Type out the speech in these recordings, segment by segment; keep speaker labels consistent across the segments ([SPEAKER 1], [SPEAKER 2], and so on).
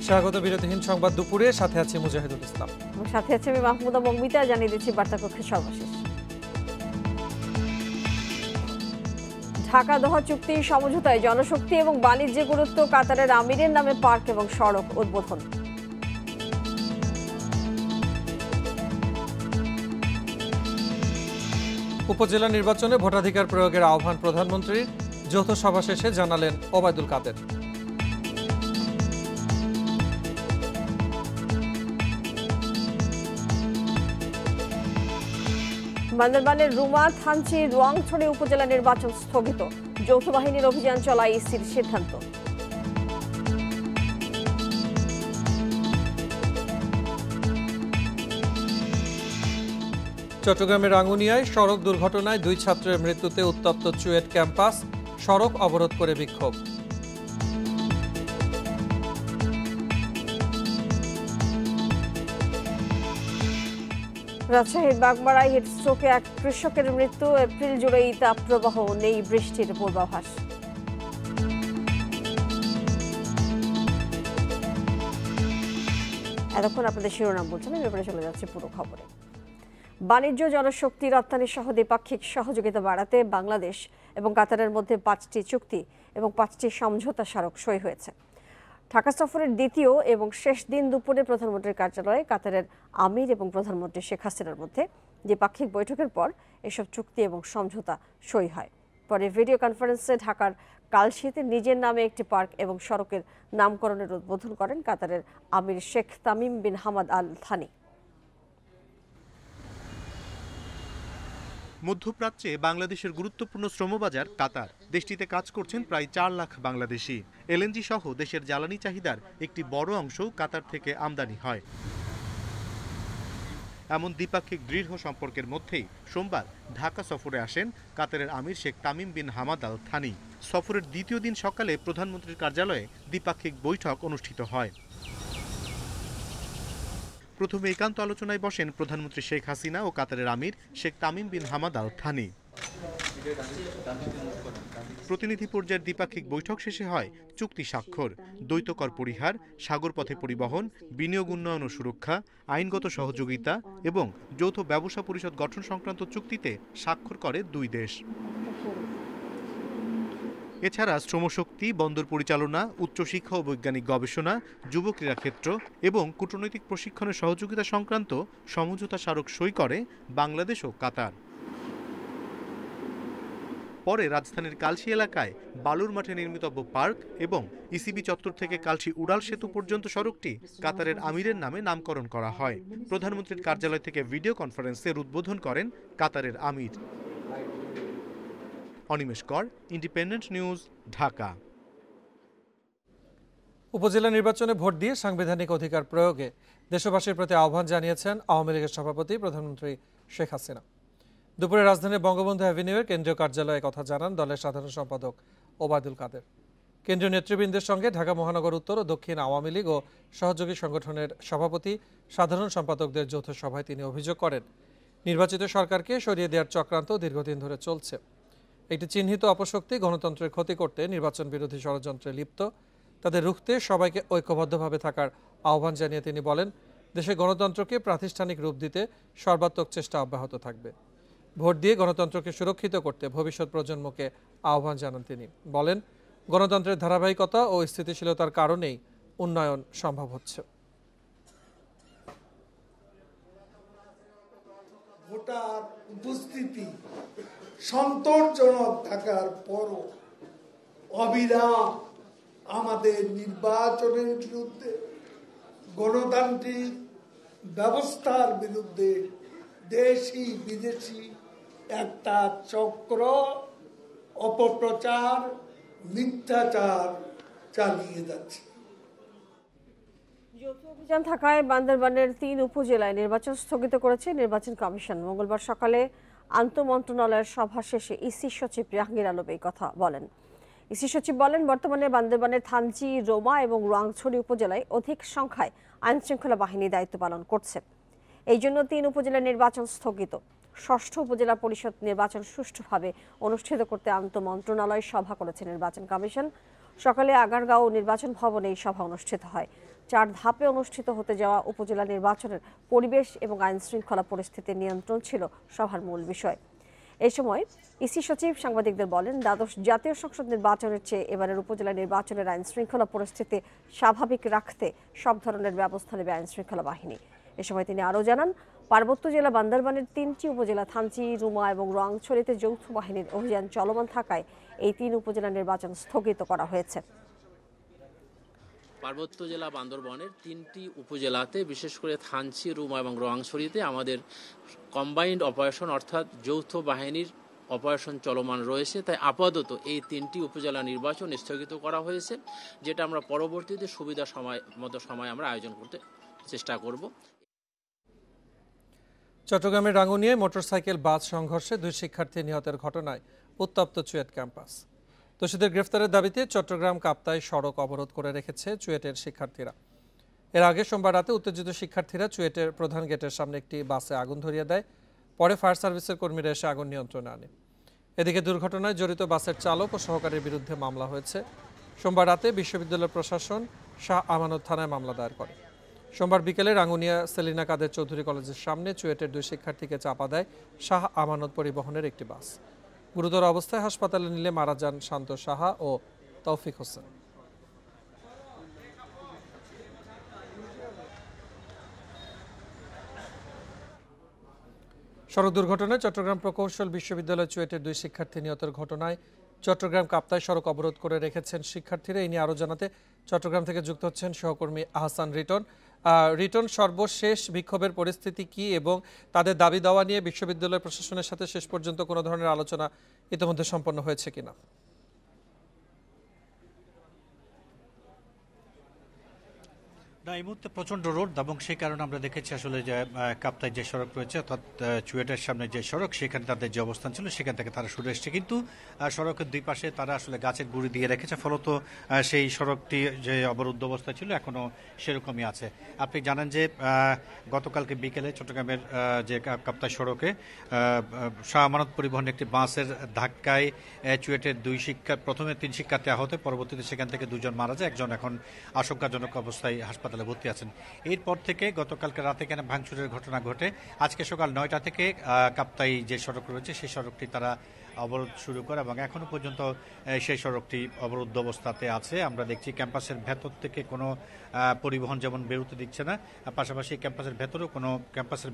[SPEAKER 1] স্বাগত বিরতিহীন সংবাদ দুপুরে, সাথে আছে মুজাহিদুল ইসলাম
[SPEAKER 2] এবং সাথে আছে আমি মাহমুদা মমিতা। জানিয়ে দিচ্ছি বার্তা কক্ষের সর্বশেষ। ঢাকা দোহা চুক্তি সমঝোতায় জনশক্তি এবং বাণিজ্যে গুরুত্ব, কাতারের আমিরের নামে পার্ক এবং সড়ক উদ্বোধন।
[SPEAKER 1] উপজেলা নির্বাচনে ভোটাধিকার প্রয়োগের আহ্বান প্রধানমন্ত্রীর, যৌথ সভা শেষে জানালেন ওবায়দুল কাদের।
[SPEAKER 2] বান্দরবানের রুমা, থানচি, রোয়াংছড়ি উপজেলা নির্বাচন স্থগিত, যৌথ বাহিনীর অভিযান চলায় ইসির সিদ্ধান্ত।
[SPEAKER 1] চট্টগ্রামের রাঙ্গুনিয়ায় সড়ক দুর্ঘটনায় 2 ছাত্রের মৃত্যুতে উত্তপ্ত চুয়েট ক্যাম্পাস, সড়ক অবরোধ করে বিক্ষোভ।
[SPEAKER 2] রাজশাহীর বাগমারায় হিটস্ট্রোকে এক কৃষকের মৃত্যু, এপ্রিল জুড়েই তাপপ্রবাহ, নেই বৃষ্টির পূর্বাভাস। এতক্ষণ আপনাদের শিরোনাম বলছেন, এবারে চলে যাচ্ছে পুরো খবরে। বাণিজ্য, জনশক্তি, রপ্তানি সহ দ্বিপাক্ষিক সহযোগিতা বাড়াতে বাংলাদেশ এবং কাতারের মধ্যে 5টি চুক্তি এবং 5টি সমঝোতা স্মারক সই হয়েছে। ঢাকা সফরের দ্বিতীয় এবং শেষ দিন দুপুরে প্রধানমন্ত্রীর কার্যালয়ে কাতারের আমির এবং প্রধানমন্ত্রী শেখ হাসিনার মধ্যে দ্বিপাক্ষিক বৈঠকের পর এসব চুক্তি এবং সমঝোতা সই হয়। পরে ভিডিও কনফারেন্সে ঢাকার কালশীতে নিজের নামে একটি পার্ক এবং সড়কের নামকরণের উদ্বোধন করেন কাতারের আমির Sheikh Tamim bin Hamad Al Thani.
[SPEAKER 3] মধ্যপ্রাচ্যে বাংলাদেশের গুরুত্বপূর্ণ শ্রমবাজার কাতার। দেশটিতে কাজ করছেন প্রায় 4 লাখ বাংলাদেশি। এলএনজি সহ দেশের জ্বালানি চাহিদার একটি বড় অংশ কাতার থেকে আমদানি হয়। এমন দ্বিপাক্ষিক দৃঢ় সম্পর্কের মধ্যেই সোমবার ঢাকা সফরে আসেন কাতারের আমির Sheikh Tamim bin Hamad Al Thani. সফরের দ্বিতীয় দিন সকালে প্রধানমন্ত্রীর কার্যালয়ে দ্বিপাক্ষিক বৈঠক অনুষ্ঠিত হয়। প্রথমে একান্ত আলোচনায় বসেন প্রধানমন্ত্রী শেখ হাসিনা ও কাতারের আমির Sheikh Tamim bin Hamad Al Thani. প্রতিনিধি পর্যায়ের দ্বিপাক্ষিক বৈঠক শেষে হয় চুক্তি স্বাক্ষর। দ্বৈত কর পরিহার, সাগরপথে পরিবহন, বিনিয়োগ উন্নয়ন ও সুরক্ষা, আইনগত সহযোগিতা এবং যৌথ ব্যবসা পরিষদ গঠন সংক্রান্ত চুক্তিতে স্বাক্ষর করে দুই দেশ। এছাড়া শ্রমশক্তি, বন্দর পরিচালনা, উচ্চশিক্ষা ও বৈজ্ঞানিক গবেষণা, যুব ক্রীড়া ক্ষেত্র এবং কূটনৈতিক প্রশিক্ষণের সহযোগিতা সংক্রান্ত সমঝোতা স্মারক সই করে বাংলাদেশ ও কাতার। পরে রাজধানীর কালশী এলাকায় বালুর মাঠে নির্মিতব্য পার্ক এবং ইসিবি চত্বর থেকে কালশী উড়াল সেতু পর্যন্ত সড়কটি কাতারের আমিরের নামে নামকরণ করা হয়। প্রধানমন্ত্রীর কার্যালয় থেকে ভিডিও কনফারেন্সের উদ্বোধন করেন কাতারের আমির। অনিমেষ কর, ইন্ডিপেন্ডেন্ট নিউজ, ঢাকা।
[SPEAKER 1] উপজেলা নির্বাচনে ভোট দিয়ে সাংবিধানিক অধিকার প্রয়োগে দেশবাসীর প্রতি আহ্বান জানিয়েছেন আওয়ামী লীগের সভাপতি প্রধানমন্ত্রী শেখ হাসিনা। দুপুরে রাজধানীর বঙ্গবন্ধু অ্যাভিনিউয়ের কেন্দ্রীয় কার্যালয়ে কথা জানান দলের সাধারণ সম্পাদক ওবায়দুল কাদের। কেন্দ্রীয় নেতৃবৃন্দের সঙ্গে ঢাকা মহানগর উত্তর ও দক্ষিণ আওয়ামী লীগ ও সহযোগী সংগঠনের সভাপতি, সাধারণ সম্পাদকদের যৌথ সভায় তিনি অভিযোগ করেন, নির্বাচিত সরকারকে সরিয়ে দেওয়ার চক্রান্ত দীর্ঘদিন ধরে চলছে। একটি চিহ্নিত অপশক্তি গণতন্ত্রের ক্ষতি করতে নির্বাচন বিরোধী ষড়যন্ত্রে লিপ্ত, তাদের রুখতে সবাইকে ঐক্যবদ্ধভাবে থাকার আহ্বান জানিয়ে তিনি বলেন, দেশে গণতন্ত্রকে প্রাতিষ্ঠানিক রূপ দিতে সর্বাত্মক চেষ্টা অব্যাহত থাকবে। ভোট দিয়ে গণতন্ত্রকে সুরক্ষিত করতে ভবিষ্যৎ প্রজন্মকে আহ্বান জানান তিনি। বলেন, গণতন্ত্রের ধারাবাহিকতা ও স্থিতিশীলতার কারণেই উন্নয়ন সম্ভব হচ্ছে।
[SPEAKER 4] ভোটার উপস্থিতি সন্তোষজনক থাকার পরও অবিরাম আমাদের নির্বাচনের বিরুদ্ধে, গণতান্ত্রিক ব্যবস্থার বিরুদ্ধে দেশি বিদেশি একটা চক্র অপপ্রচার, মিথ্যাচার চালিয়ে যাচ্ছে।
[SPEAKER 2] যৌথ অভিযান থাকায় বান্দরবানের 3 উপজেলায় নির্বাচন স্থগিত করেছে নির্বাচন কমিশন। মঙ্গলবার সকালে আন্তঃমন্ত্রণালয়ের সভা শেষে ইসি সচিব জাহাঙ্গীর আলম এই কথা বলেন। ইসি সচিব বলেন, বর্তমানে বান্দরবানের থানচি, রোমা এবং রোয়াংছড়ি উপজেলায় অধিক সংখ্যায় আইনশৃঙ্খলা বাহিনী দায়িত্ব পালন করছে। এই জন্য 3 উপজেলার নির্বাচন স্থগিত। 6ষ্ঠ উপজেলা পরিষদ নির্বাচন সুষ্ঠুভাবে অনুষ্ঠিত করতে আন্তঃমন্ত্রণালয় সভা করেছে নির্বাচন কমিশন। সকালে আগারগাঁও নির্বাচন ভবনে এই সভা অনুষ্ঠিত হয়। 4 ধাপে অনুষ্ঠিত হতে যাওয়া উপজেলা নির্বাচনের পরিবেশ এবং আইন শৃঙ্খলা পরিস্থিতির নিয়ন্ত্রণ ছিল সভার মূল বিষয়। এই সময় ইসি সচিব সাংবাদিকদের বলেন, দ্বাদশ জাতীয় সংসদ নির্বাচনের চেয়ে এবারের উপজেলা নির্বাচনের আইন শৃঙ্খলা পরিস্থিতি স্বাভাবিক রাখতে সব ধরনের ব্যবস্থা নেবে আইন শৃঙ্খলা বাহিনী। এ সময় তিনি আরও জানান, পার্বত্য জেলা বান্দরবানের 3টি উপজেলা থানচি, রুমা এবং রোয়াংছড়িতে যৌথ বাহিনীর অভিযান চলমান থাকায় এই 3 উপজেলা নির্বাচন স্থগিত করা হয়েছে।
[SPEAKER 5] পার্বত্য জেলা বান্দরবানের 3টি উপজেলাতে, বিশেষ করে থানচি, রুমা এবং রোয়াংছড়িতে আমাদের কম্বাইন্ড অপারেশন অর্থাৎ যৌথ বাহিনীর অপারেশন চলমান রয়েছে। তাই আপাতত এই 3টি উপজেলা নির্বাচন স্থগিত করা হয়েছে, যেটা আমরা পরবর্তীতে সুবিধা সময় আমরা আয়োজন করতে চেষ্টা করব।
[SPEAKER 1] চট্টগ্রামের রাঙ্গুনিয়ায় মোটরসাইকেল বাস সংঘর্ষে 2 শিক্ষার্থী নিহতের ঘটনায় উত্তপ্ত চুয়েট ক্যাম্পাস। দোষীদের গ্রেফতারের দাবিতে চট্টগ্রাম কাপ্তাই সড়ক অবরোধ করে রেখেছে চুয়েটের শিক্ষার্থীরা। এর আগে সোমবার রাতে উত্তেজিত শিক্ষার্থীরা চুয়েটের প্রধান গেটের সামনে একটি বাসে আগুন ধরিয়ে দেয়। পরে ফায়ার সার্ভিসের কর্মীরা এসে আগুন নিয়ন্ত্রণে আনে। এদিকে দুর্ঘটনায় জড়িত বাসের চালক ও সহকারীর বিরুদ্ধে মামলা হয়েছে। সোমবার রাতে বিশ্ববিদ্যালয় প্রশাসন শাহ আমানত থানায় মামলা দায়ের করে। সোমবার বিকেলে রাঙ্গুনিয়া সেলিনা কাদের চৌধুরী কলেজের সামনে চুয়েটের 2 শিক্ষার্থীকে চাপা দেয় শাহ আমানত পরিবহনের একটি বাস। গুরুতর অবস্থায় হাসপাতালে নিলে মারা যান শান্ত সাহা ও তৌফিক হোসেন। সড়ক দুর্ঘটনায় চট্টগ্রাম প্রকৌশল বিশ্ববিদ্যালয় চুয়েটের 2 শিক্ষার্থী নিহতের ঘটনায় চট্টগ্রাম কাপ্তাই সড়ক অবরোধ করে রেখেছেন শিক্ষার্থীরা। এই নিয়ে আরও জানাতে চট্টগ্রাম থেকে যুক্ত হচ্ছেন সহকর্মী আহসান রিটন। রিটন, সর্বশেষ বিক্ষোভের পরিস্থিতি কি এবং তাদের দাবি দাওয়া নিয়ে বিশ্ববিদ্যালয় প্রশাসনের সাথে শেষ পর্যন্ত কোনো ধরনের আলোচনা ইতিমধ্যে সম্পন্ন হয়েছে কিনা?
[SPEAKER 6] না, এই মুহূর্তে প্রচণ্ড রোদ এবং সেই কারণে আমরা দেখেছি আসলে যে কাপ্তাই যে সড়ক রয়েছে অর্থাৎ চুয়েটের সামনে যে সড়ক, সেখানে তাদের যে অবস্থান ছিল সেখান থেকে তারা সরে এসছে, কিন্তু সড়কের 2 পাশে তারা আসলে গাছের গুঁড়ি দিয়ে রেখেছে, ফলত সেই সড়কটি যে অবরুদ্ধ অবস্থা ছিল এখনও সেরকমই আছে। আপনি জানেন যে গতকালকে বিকেলে চট্টগ্রামের যে কাপ্তাই সড়কে শাহ আমানত পরিবহন একটি বাসের ধাক্কায় চুয়েটের প্রথমে 3 শিক্ষার্থী আহত, পরবর্তীতে সেখান থেকে 2 জন মারা যায়, একজন এখন আশঙ্কাজনক অবস্থায় হাসপাতালে ভর্তি আছেন। এরপর থেকে গতকালকে রাতে কেন ভাঙচুরের ঘটনা ঘটে, আজকে সকাল 9টা থেকে কাপ্তাই যে সড়ক রয়েছে সেই সড়কটি তারা অবরোধ শুরু করে এবং এখনো পর্যন্ত সেই সড়কটি অবরুদ্ধ অবস্থাতে আছে। আমরা দেখছি ক্যাম্পাসের ভেতর থেকে কোনো পরিবহন যেমন বেরোতে দিচ্ছে না, পাশাপাশি ক্যাম্পাসের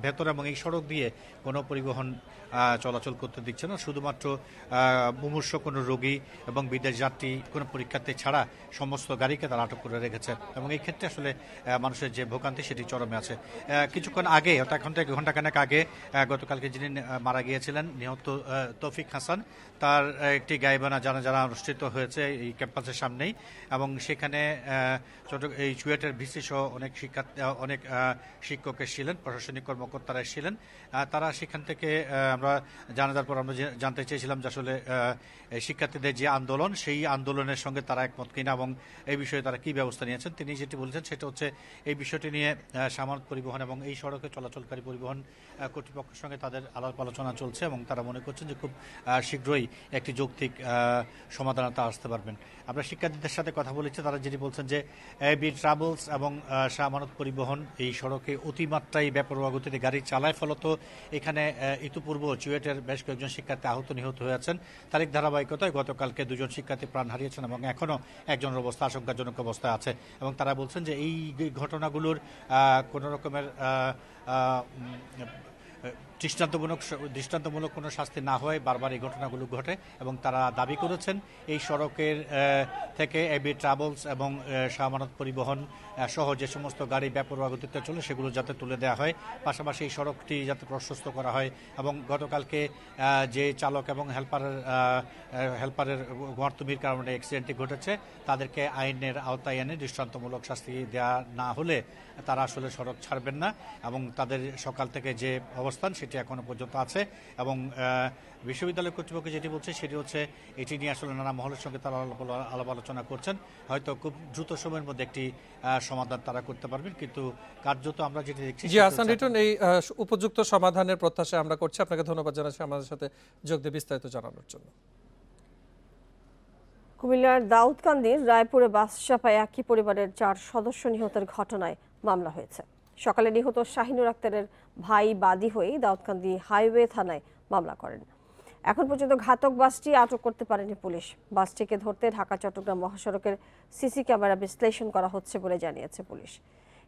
[SPEAKER 6] ভেতর এবং এই সড়ক দিয়ে কোনো পরিবহন চলাচল করতে দিচ্ছে না। শুধুমাত্র মুমূর্ষু কোনো রোগী এবং বিদেশ যাত্রী, কোনো পরীক্ষার্থী ছাড়া সমস্ত গাড়িকে তারা আটক করে রেখেছে এবং এই ক্ষেত্রে আসলে মানুষের যে ভোগান্তি সেটি চরমে আছে। কিছুক্ষণ আগে, অর্থাৎ এখন থেকে ঘণ্টাখানেক আগে, গতকালকে যিনি মারা গিয়েছিলেন নিহত তৌফিক হাসান, তার একটি গায়েবানা জানাজা অনুষ্ঠিত হয়েছে এই ক্যাম্পাসের সামনেই এবং সেখানে এই চুয়েটের ভিসি সহ অনেক শিক্ষক এসেছিলেন, প্রশাসনিক কর্মকর্তারা এসেছিলেন। তারা সেখান থেকে আমরা জানাজার পর আমরা জানতে চেয়েছিলাম যে আসলে শিক্ষার্থীদের যে আন্দোলন, সেই আন্দোলনের সঙ্গে তারা একমত কিনা এবং এই বিষয়ে তারা কি ব্যবস্থা নিয়েছেন। তিনি যেটি বলেছেন সেটা হচ্ছে এই বিষয়টি নিয়ে সামান্য পরিবহন এবং এই সড়কে চলাচলকারী পরিবহন কর্তৃপক্ষের সঙ্গে তাদের আলাপ আলোচনা চলছে এবং তারা মনে করছেন যে খুব শীঘ্রই একটি যৌক্তিক সমাধানে তা আসতে পারবেন। আমরা শিক্ষার্থীদের সাথে কথা বলেছি, তারা যেটি বলছেন যে এবি ট্রাভেলস এবং শাহ আমানত পরিবহন এই সড়কে অতিমাত্রায় বেপরোয়া গতিতে গাড়ি চালায়, ফলত এখানে ইতিপূর্ব চুয়েটের বেশ কয়েকজন শিক্ষার্থী আহত নিহত হয়েছেন। তার এক ধারাবাহিকতায় গতকালকে 2 জন শিক্ষার্থী প্রাণ হারিয়েছেন এবং এখনও একজনের অবস্থা আশঙ্কাজনক অবস্থায় আছে এবং তারা বলছেন যে এই ঘটনাগুলোর কোনো রকমের দৃষ্টান্তমূলক কোনো শাস্তি না হয় বারবার এই ঘটনাগুলো ঘটে এবং তারা দাবি করেছেন এই সড়কের থেকে এবি ট্রাভেলস এবং শাহ আমানত পরিবহন সহ যে সমস্ত গাড়ি বেপরোয়া গতিতে চলে সেগুলো যাতে তুলে দেওয়া হয়, পাশাপাশি এই সড়কটি যাতে প্রশস্ত করা হয় এবং গতকালকে যে চালক এবং হেল্পারের ঘরতুমির কারণে অ্যাক্সিডেন্টটি ঘটেছে তাদেরকে আইনের আওতায় এনে দৃষ্টান্তমূলক শাস্তি দেওয়া না হলে তারা আসলে সড়ক ছাড়বেন না এবং তাদের সকাল থেকে যে অবস্থান সেটি এখনো পর্যন্ত আছে এবং বিশ্ববিদ্যালয় কর্তৃপক্ষ যেটি বলছে সেটি হচ্ছে এটি নিয়ে আসলে নানা মহলের সঙ্গে তারা আলাপ আলোচনা করছেন, হয়তো খুব দ্রুত সময়ের মধ্যে একটি সমাধান তারা করতে পারবেন, কিন্তু কার্যত আমরা যেটি দেখছি।
[SPEAKER 1] জি হাসান রিটন, এই উপযুক্ত সমাধানের প্রত্যাশা আমরা করছি। আপনাকে ধন্যবাদ জানাচ্ছি আমাদের সাথে যোগ দিয়ে বিস্তারিত জানানোর জন্য।
[SPEAKER 2] কুমিল্লার দাউদকান্দির রায়পুরে বাস চাপায় একই পরিবারের 4 সদস্য নিহতের ঘটনায় মামলা হয়েছে। সকালে নিহত শাহিনুর আক্তারের ভাই বাদী হয়ে দাউদকান্দি হাইওয়ে থানায় মামলা করেন। এখন পর্যন্ত ঘাতক বাসটি আটক করতে পারেনি পুলিশ। বাসটিকে ধরতে ঢাকা চট্টগ্রাম মহাসড়কের সিসি ক্যামেরা বিশ্লেষণ করা হচ্ছে বলে জানিয়েছে পুলিশ।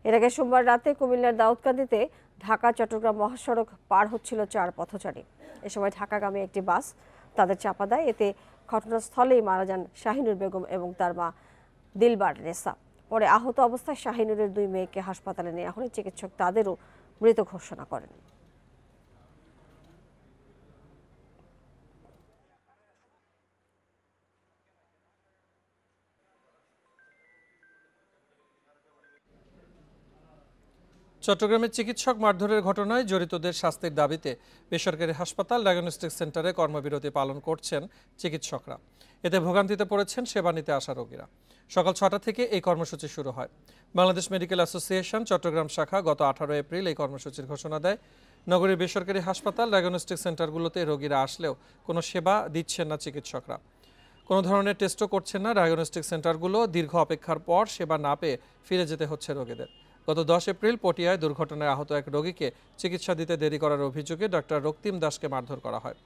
[SPEAKER 2] এর আগে সোমবার রাতে কুমিল্লার দাউদকান্দিতে ঢাকা চট্টগ্রাম মহাসড়ক পার হচ্ছিল 4 পথচারী। এ সময় ঢাকাগামী একটি বাস তাদের চাপা দেয়। এতে ঘটনাস্থলেই মারা যান শাহিনুর বেগম এবং তার মা দিলবার নেসা। পরে আহত অবস্থায় শাহিনুরের 2 মেয়েকে হাসপাতালে নেওয়া হলে চিকিৎসক তাদেরও মৃত ঘোষণা করেন।
[SPEAKER 1] চট্টগ্রামের চিকিৎসক মারধরের ঘটনায় জড়িতদের শাস্তির দাবিতে বেসরকারি হাসপাতাল ডায়াগনস্টিক সেন্টারে কর্মবিরতি পালন করছেন চিকিৎসকরা। এতে ভোগান্তিতে পড়েছেন সেবা নিতে আসা রোগীরা। সকাল 6টা থেকে এই কর্মসূচি শুরু হয়। বাংলাদেশ মেডিকেল অ্যাসোসিয়েশন চট্টগ্রাম শাখা গত 18 এপ্রিল এই কর্মসূচির ঘোষণা দেয়। নগরীর বেসরকারি হাসপাতাল ডায়াগনস্টিক সেন্টারগুলোতে রোগীরা আসলেও কোনো সেবা দিচ্ছেন না চিকিৎসকরা। কোনো ধরনের টেস্টও করছেন না ডায়াগনস্টিক সেন্টারগুলো। দীর্ঘ অপেক্ষার পর সেবা না পেয়ে ফিরে যেতে হচ্ছে রোগীদের। গত 10 এপ্রিল পটিয়ায় দুর্ঘটনায় আহত এক রোগীকে চিকিৎসা দিতে দেরি করার অভিযোগে ডক্টর রক্তিম দাসকে মারধর করা হয়।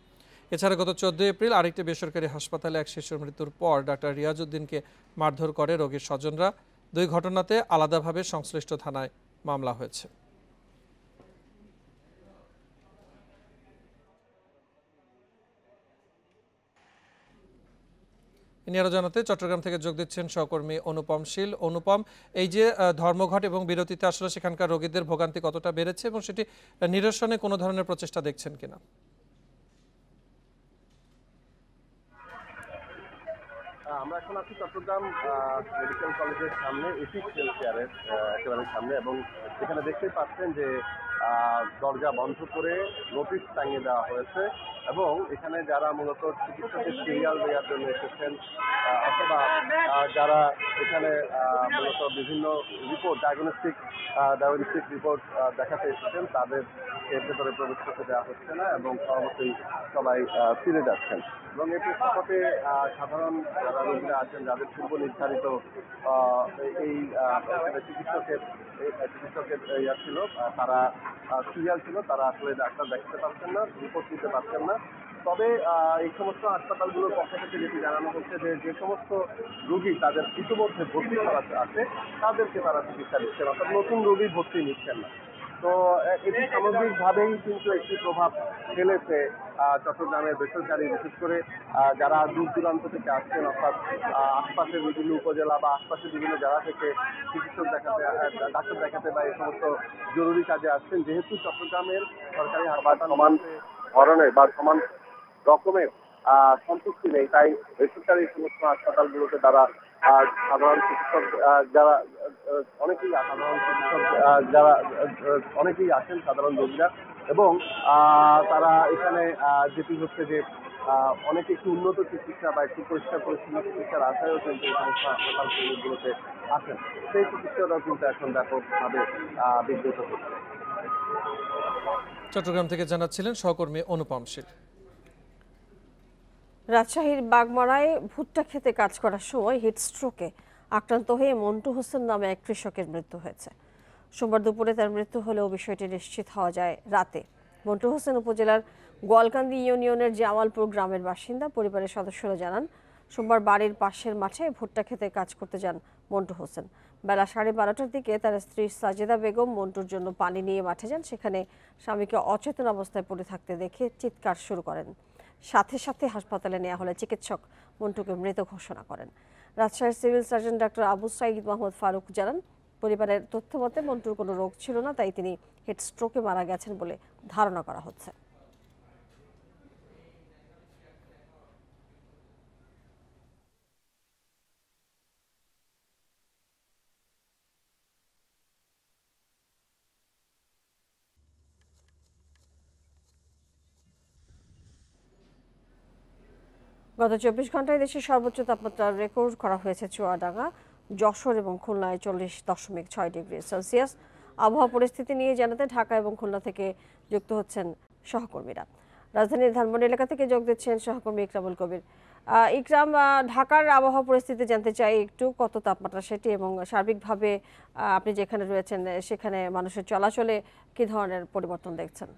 [SPEAKER 1] এছাড়া গত 14 এপ্রিল আরেকটি বেসরকারি হাসপাতালে এক শিশুর মৃত্যুর পর ডক্টর রিয়াজউদ্দিনকে মারধর করে রোগীর স্বজনরা। 2 ঘটনাতে আলাদাভাবে সংশ্লিষ্ট থানায় মামলা হয়েছে। ইনি আরো জানাতে চট্টগ্রাম থেকে যোগ দিচ্ছেন সহকর্মী অনুপম শীল। অনুপম, এই যে ধর্মঘট এবং বিরতিতে আসলে সেখানকার রোগীদের ভোগান্তি কতটা বেড়েছে এবং সেটি নিরসনে কোনো ধরনের প্রচেষ্টা দেখছেন কিনা?
[SPEAKER 7] আমরা এখন আছি চট্টগ্রাম মেডিকেল কলেজের সামনে, এপিক হেলথ কেয়ারের একেবারে সামনে, এবং এখানে দেখতেই পাচ্ছেন যে দরজা বন্ধ করে নোটিশ টাঙিয়ে দেওয়া হয়েছে এবং এখানে যারা মূলত চিকিৎসকের সিরিয়াল দেওয়ার জন্য এসেছেন অথবা যারা এখানে মূলত বিভিন্ন রিপোর্ট ডায়াগনস্টিক রিপোর্ট দেখাতে এসেছেন তাদের এর ভেতরে প্রবেশ করতে দেওয়া হচ্ছে না এবং সর্বতই সবাই ফিরে যাচ্ছেন। এবং এই প্রেক্ষাপটে সাধারণ যারা রোগীরা আছেন যাদের পূর্ব নির্ধারিত এই চিকিৎসকের ইয়া ছিল, তারা সিরিয়াল ছিল, তারা আসলে ডাক্তার দেখাতে পারছেন না, রিপোর্ট দিতে পারছেন না। তবে এই সমস্ত হাসপাতালগুলোর পক্ষ থেকে যেটি জানানো হচ্ছে যে সমস্ত রোগী তাদের ইতিমধ্যে ভর্তি করা আছে তাদেরকে তারা চিকিৎসা দিচ্ছেন, অর্থাৎ নতুন রোগী ভর্তি নিচ্ছেন না। তো এটি সামগ্রিকভাবেই কিন্তু একটি প্রভাব ফেলেছে চট্টগ্রামের বেসরকারি, বিশেষ করে যারা দূর দূরান্ত থেকে আসছেন, অর্থাৎ আশপাশের বিভিন্ন উপজেলা বা আশপাশের বিভিন্ন জায়গা থেকে চিকিৎসক দেখাতে, ডাক্তার দেখাতে বা এই সমস্ত জরুরি কাজে আসছেন। যেহেতু চট্টগ্রামের সরকারি হাসপাতাল সমান ধরনের বা সমান রকমের সন্তুষ্টি নেই, তাই বেসরকারি সমস্ত হাসপাতালগুলোতে তারা সাধারণ চিকিৎসক যারা অনেকেই আসেন সাধারণ রোগীরা, এবং তারা এখানে যেটি হচ্ছে যে অনেকে একটু উন্নত চিকিৎসা বা একটু পরিষ্কার পরিচ্ছন্ন চিকিৎসার আশায়ও কিন্তু এই সমস্ত হাসপাতাল ক্লিনিকগুলোতে আসেন। সেই চিকিৎসাটাও কিন্তু এখন ব্যাপকভাবে বিঘ্নিত হচ্ছে।
[SPEAKER 1] চট্টগ্রাম থেকে জানাচ্ছিলেন সহকর্মী অনুপম শীল।
[SPEAKER 2] রাজশাহীর বাগমারায় ভুট্টা খেতে কাজ করার সময় হিটস্ট্রোকে আক্রান্ত হয়ে মন্টু হোসেন নামে এক কৃষকের মৃত্যু হয়েছে। সোমবার দুপুরে তার মৃত্যু হলেও বিষয়টি নিশ্চিত হওয়া যায় রাতে। মন্টু হোসেন উপজেলার গোয়ালকান্দি ইউনিয়নের জামালপুর গ্রামের বাসিন্দা। পরিবারের সদস্যরা জানান, সোমবার বাড়ির পাশের মাঠে ভুট্টা খেতে কাজ করতে যান মন্টু হোসেন। বেলা 12:30টার দিকে তার স্ত্রী সাজেদা বেগম মন্টুর জন্য পানি নিয়ে মাঠে যান। সেখানে স্বামীকে অচেতন অবস্থায় পড়ে থাকতে দেখে চিৎকার শুরু করেন। সাথে সাথে হাসপাতালে নেওয়া হলে চিকিৎসক মন্টুকে মৃত ঘোষণা করেন। রাজশাহীর civil surgeon doctor Abu Saeed Mohammad Faruk জানান, পরিবারের তথ্য মতে মন্টুর কোনো রোগ ছিল না, তাই তিনি হিটস্ট্রোকে মারা গেছেন বলে ধারণা করা হচ্ছে। গত 24 ঘন্টায় দেশের সর্বোচ্চ তাপমাত্রা রেকর্ড করা হয়েছে চুয়াডাঙ্গা, যশোর এবং খুলনায় 40.6 ডিগ্রি সেলসিয়াস। আবহাওয়া পরিস্থিতি নিয়ে জানাতে ঢাকা এবং খুলনা থেকে যুক্ত হচ্ছেন সহকর্মীরা। রাজধানীর ধানমন্ডি এলাকা থেকে যোগ দিচ্ছেন সহকর্মী ইকরামুল কবির। ইকরাম, ঢাকার আবহাওয়া পরিস্থিতি জানতে চাই একটু, কত তাপমাত্রা সেটি, এবং সার্বিকভাবে আপনি যেখানে রয়েছেন সেখানে মানুষের চলাচলে কি ধরনের পরিবর্তন দেখছেন?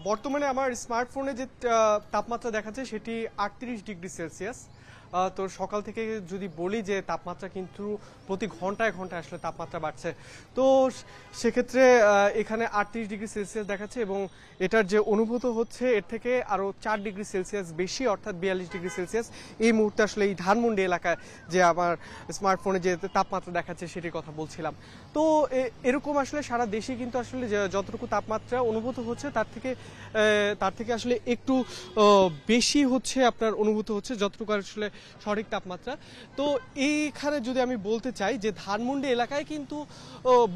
[SPEAKER 8] বর্তমানে আমার স্মার্টফোনে যে তাপমাত্রা দেখাচ্ছে সেটি 38°C। তো সকাল থেকে যদি বলি যে তাপমাত্রা কিন্তু প্রতি ঘন্টায় ঘন্টায় আসলে তাপমাত্রা বাড়ছে, তো সেক্ষেত্রে এখানে 38°C দেখাচ্ছে এবং এটার যে অনুভূত হচ্ছে এর থেকে আরও 4°C বেশি, অর্থাৎ 42°C এই মুহূর্তে আসলে এই ধানমন্ডি এলাকায় যে আমার স্মার্টফোনে যে তাপমাত্রা দেখাচ্ছে সেটির কথা বলছিলাম। তো এরকম আসলে সারা দেশে কিন্তু আসলে যতটুকু তাপমাত্রা অনুভূত হচ্ছে তার থেকে আসলে একটু বেশি হচ্ছে আপনার অনুভূত হচ্ছে, যতটুকু আসলে সঠিক তাপমাত্রা। তো এইখানে যদি আমি বলতে চাই যে ধানমন্ডি এলাকায় কিন্তু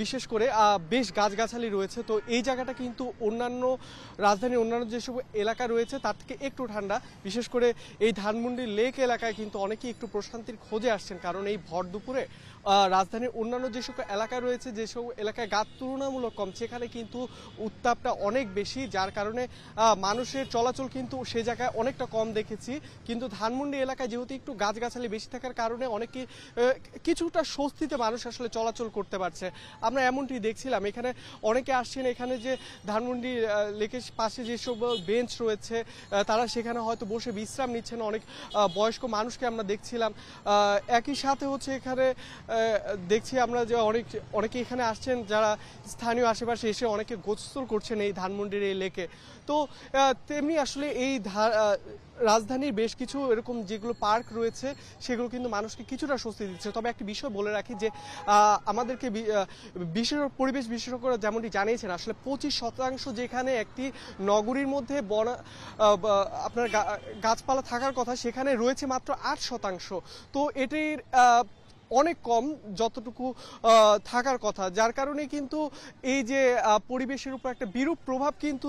[SPEAKER 8] বিশেষ করে বেশ গাছগাছালি রয়েছে, তো এই জায়গাটা কিন্তু অন্যান্য রাজধানীর অন্যান্য যেসব এলাকা রয়েছে তার থেকে একটু ঠান্ডা। বিশেষ করে এই ধানমন্ডি লেক এলাকায় কিন্তু অনেকেই একটু প্রশান্তির খোঁজে আসছেন, কারণ এই ভর দুপুরে রাজধানীর অন্যান্য যেসব এলাকা রয়েছে, যেসব এলাকায় গাছ তুলনামূলক কম, সেখানে কিন্তু উত্তাপটা অনেক বেশি, যার কারণে মানুষের চলাচল কিন্তু সে জায়গায় অনেকটা কম দেখেছি। কিন্তু ধানমন্ডি এলাকায় যেহেতু একটু গাছগাছালি বেশি থাকার কারণে অনেকে কিছুটা স্বস্তিতে মানুষ আসলে চলাচল করতে পারছে। আমরা এমনটি দেখছিলাম, এখানে অনেকে আসছেন, এখানে যে ধানমন্ডি লেকের পাশে যেসব বেঞ্চ রয়েছে তারা সেখানে হয়তো বসে বিশ্রাম নিচ্ছেন, অনেক বয়স্ক মানুষকে আমরা দেখছিলাম। একই সাথে হচ্ছে এখানে দেখছি আমরা যে অনেকে এখানে আসছেন যারা স্থানীয় আশেপাশে এসে অনেকে গোসল করছেন এই ধানমন্ডির এই লেকে। তো তেমনি আসলে এই রাজধানীর বেশ কিছু এরকম যেগুলো পার্ক রয়েছে সেগুলো কিন্তু মানুষকে কিছুটা স্বস্তি দিচ্ছে। তবে একটি বিষয় বলে রাখি যে আমাদেরকে পরিবেশ বিশেষজ্ঞরা যেমনটি জানিয়েছেন, আসলে 25% যেখানে একটি নগরীর মধ্যে আপনার গাছপালা থাকার কথা, সেখানে রয়েছে মাত্র 8%। তো এটির অনেক কম যতটুকু থাকার কথা, যার কারণে কিন্তু এই যে পরিবেশের উপর একটা বিরূপ প্রভাব কিন্তু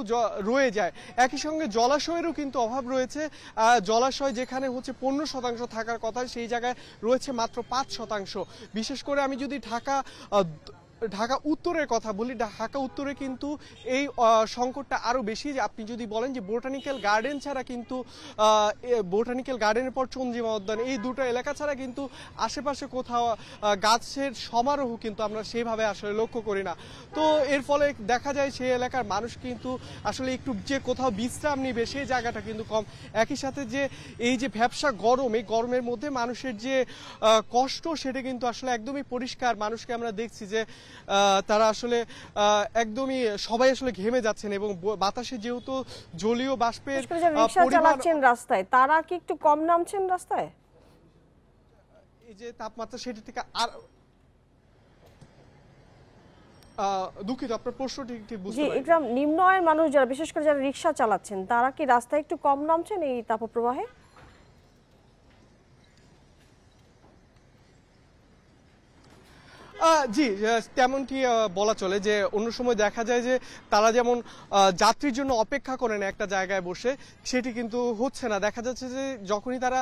[SPEAKER 8] রয়ে যায়। একই সঙ্গে জলাশয়েরও কিন্তু অভাব রয়েছে। জলাশয় যেখানে হচ্ছে 15% থাকার কথা, সেই জায়গায় রয়েছে মাত্র 5%। বিশেষ করে আমি যদি ঢাকা উত্তরের কথা বলি, ঢাকা উত্তরে কিন্তু এই সংকটটা আরও বেশি। যে আপনি যদি বলেন যে বোটানিক্যাল গার্ডেন ছাড়া কিন্তু বোটানিক্যাল গার্ডেনের পর চন্দ্রিমা উদ্যান, এই দুটো এলাকা ছাড়া কিন্তু আশেপাশে কোথাও গাছের সমারোহ কিন্তু আমরা সেইভাবে আসলে লক্ষ্য করি না। তো এর ফলে দেখা যায় সেই এলাকার মানুষ কিন্তু আসলে একটু যে কোথাও বিশ্রাম নিবে সেই জায়গাটা কিন্তু কম। একই সাথে যে এই যে ভ্যাপসা গরম, এই গরমের মধ্যে মানুষের যে কষ্ট সেটা কিন্তু আসলে একদমই পরিষ্কার। মানুষকে আমরা দেখছি যে তারা আসলে একদমই সবাই আসলে ঘেমে যাচ্ছেন এবং বাতাসে যেহেতু জলীয় বাষ্পের
[SPEAKER 2] রিকশা চালাচ্ছেন রাস্তায়, তারা কি একটু কম নামছেন রাস্তায়?
[SPEAKER 8] এই যে তাপমাত্রা সেটা থেকে আর দুঃখিত, আপনার প্রশ্নটি ঠিক বুঝতে পারিনি।
[SPEAKER 2] ইকরাম, নিম্ন আয়ের মানুষ যারা, বিশেষ করে যারা রিকশা চালাচ্ছেন, তারা কি রাস্তায় একটু কম নামছেন এই তাপপ্রবাহে?
[SPEAKER 8] জি, তেমনটি বলা চলে যে অন্য সময় দেখা যায় যে তারা যেমন যাত্রীর জন্য অপেক্ষা করেন একটা জায়গায় বসে, সেটি কিন্তু হচ্ছে না। দেখা যাচ্ছে যে যখনই তারা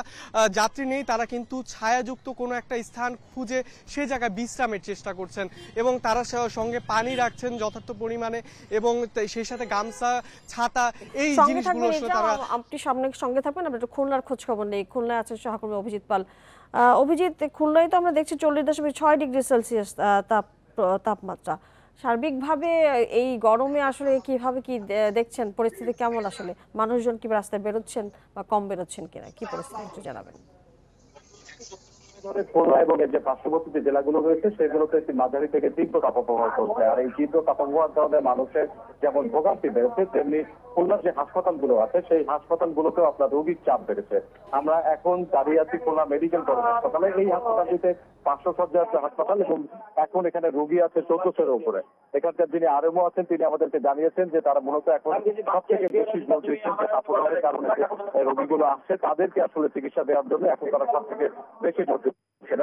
[SPEAKER 8] যাত্রী নেই, তারা কিন্তু ছায়াযুক্ত কোনো একটা স্থান খুঁজে সে জায়গায় বিশ্রামের চেষ্টা করছেন এবং তারা সঙ্গে পানি রাখছেন যথার্থ পরিমাণে এবং সেই সাথে গামছা, ছাতা, এই জিনিসগুলো তারা।
[SPEAKER 2] আপনি সঙ্গে থাকবেন, আমরা একটু খুলনার খোঁজ খবর নেই। খুলনায় আছেন সহকর্মী অভিজিৎ পাল। অভিজিৎ, খুলনায় তো আমরা দেখছি 40.6°C তাপমাত্রা। সার্বিকভাবে এই গরমে আসলে কিভাবে কি দেখছেন, পরিস্থিতি কেমন? আসলে মানুষজন কি রাস্তায় বেরোচ্ছেন বা কম বেরোচ্ছেন কিনা, কি পরিস্থিতি একটু জানাবেন।
[SPEAKER 7] খুলনা এবং এর যে পার্শ্ববর্তী যে জেলাগুলো রয়েছে সেগুলোতে একটি মাঝারি থেকে তীব্র তাপপ্রবাহ চলছে। আর এই তীব্র তাপপ্রবাহের কারণে মানুষের যেমন ভোগান্তি বেড়েছে, তেমনি খুলনার যে হাসপাতালগুলো আছে সেই হাসপাতালগুলোতেও আপনার রোগীর চাপ বেড়েছে। আমরা এখন দাঁড়িয়ে আছি খুলনা মেডিকেল কলেজ হাসপাতালে। এই হাসপাতালটিতে 500 শয্যার হাসপাতাল এবং এখন এখানে রোগী আছে 1400-এর উপরে। এখানকার যিনি আরএমও আছেন তিনি আমাদেরকে জানিয়েছেন যে তারা মূলত এখন সব থেকে বেশি জোর দিচ্ছেন যে তাপপ্রবাহের কারণে যে রোগীগুলো আসছে তাদেরকে আসলে চিকিৎসা দেওয়ার জন্য এখন তারা সব থেকে বেশি জোর দিচ্ছেন।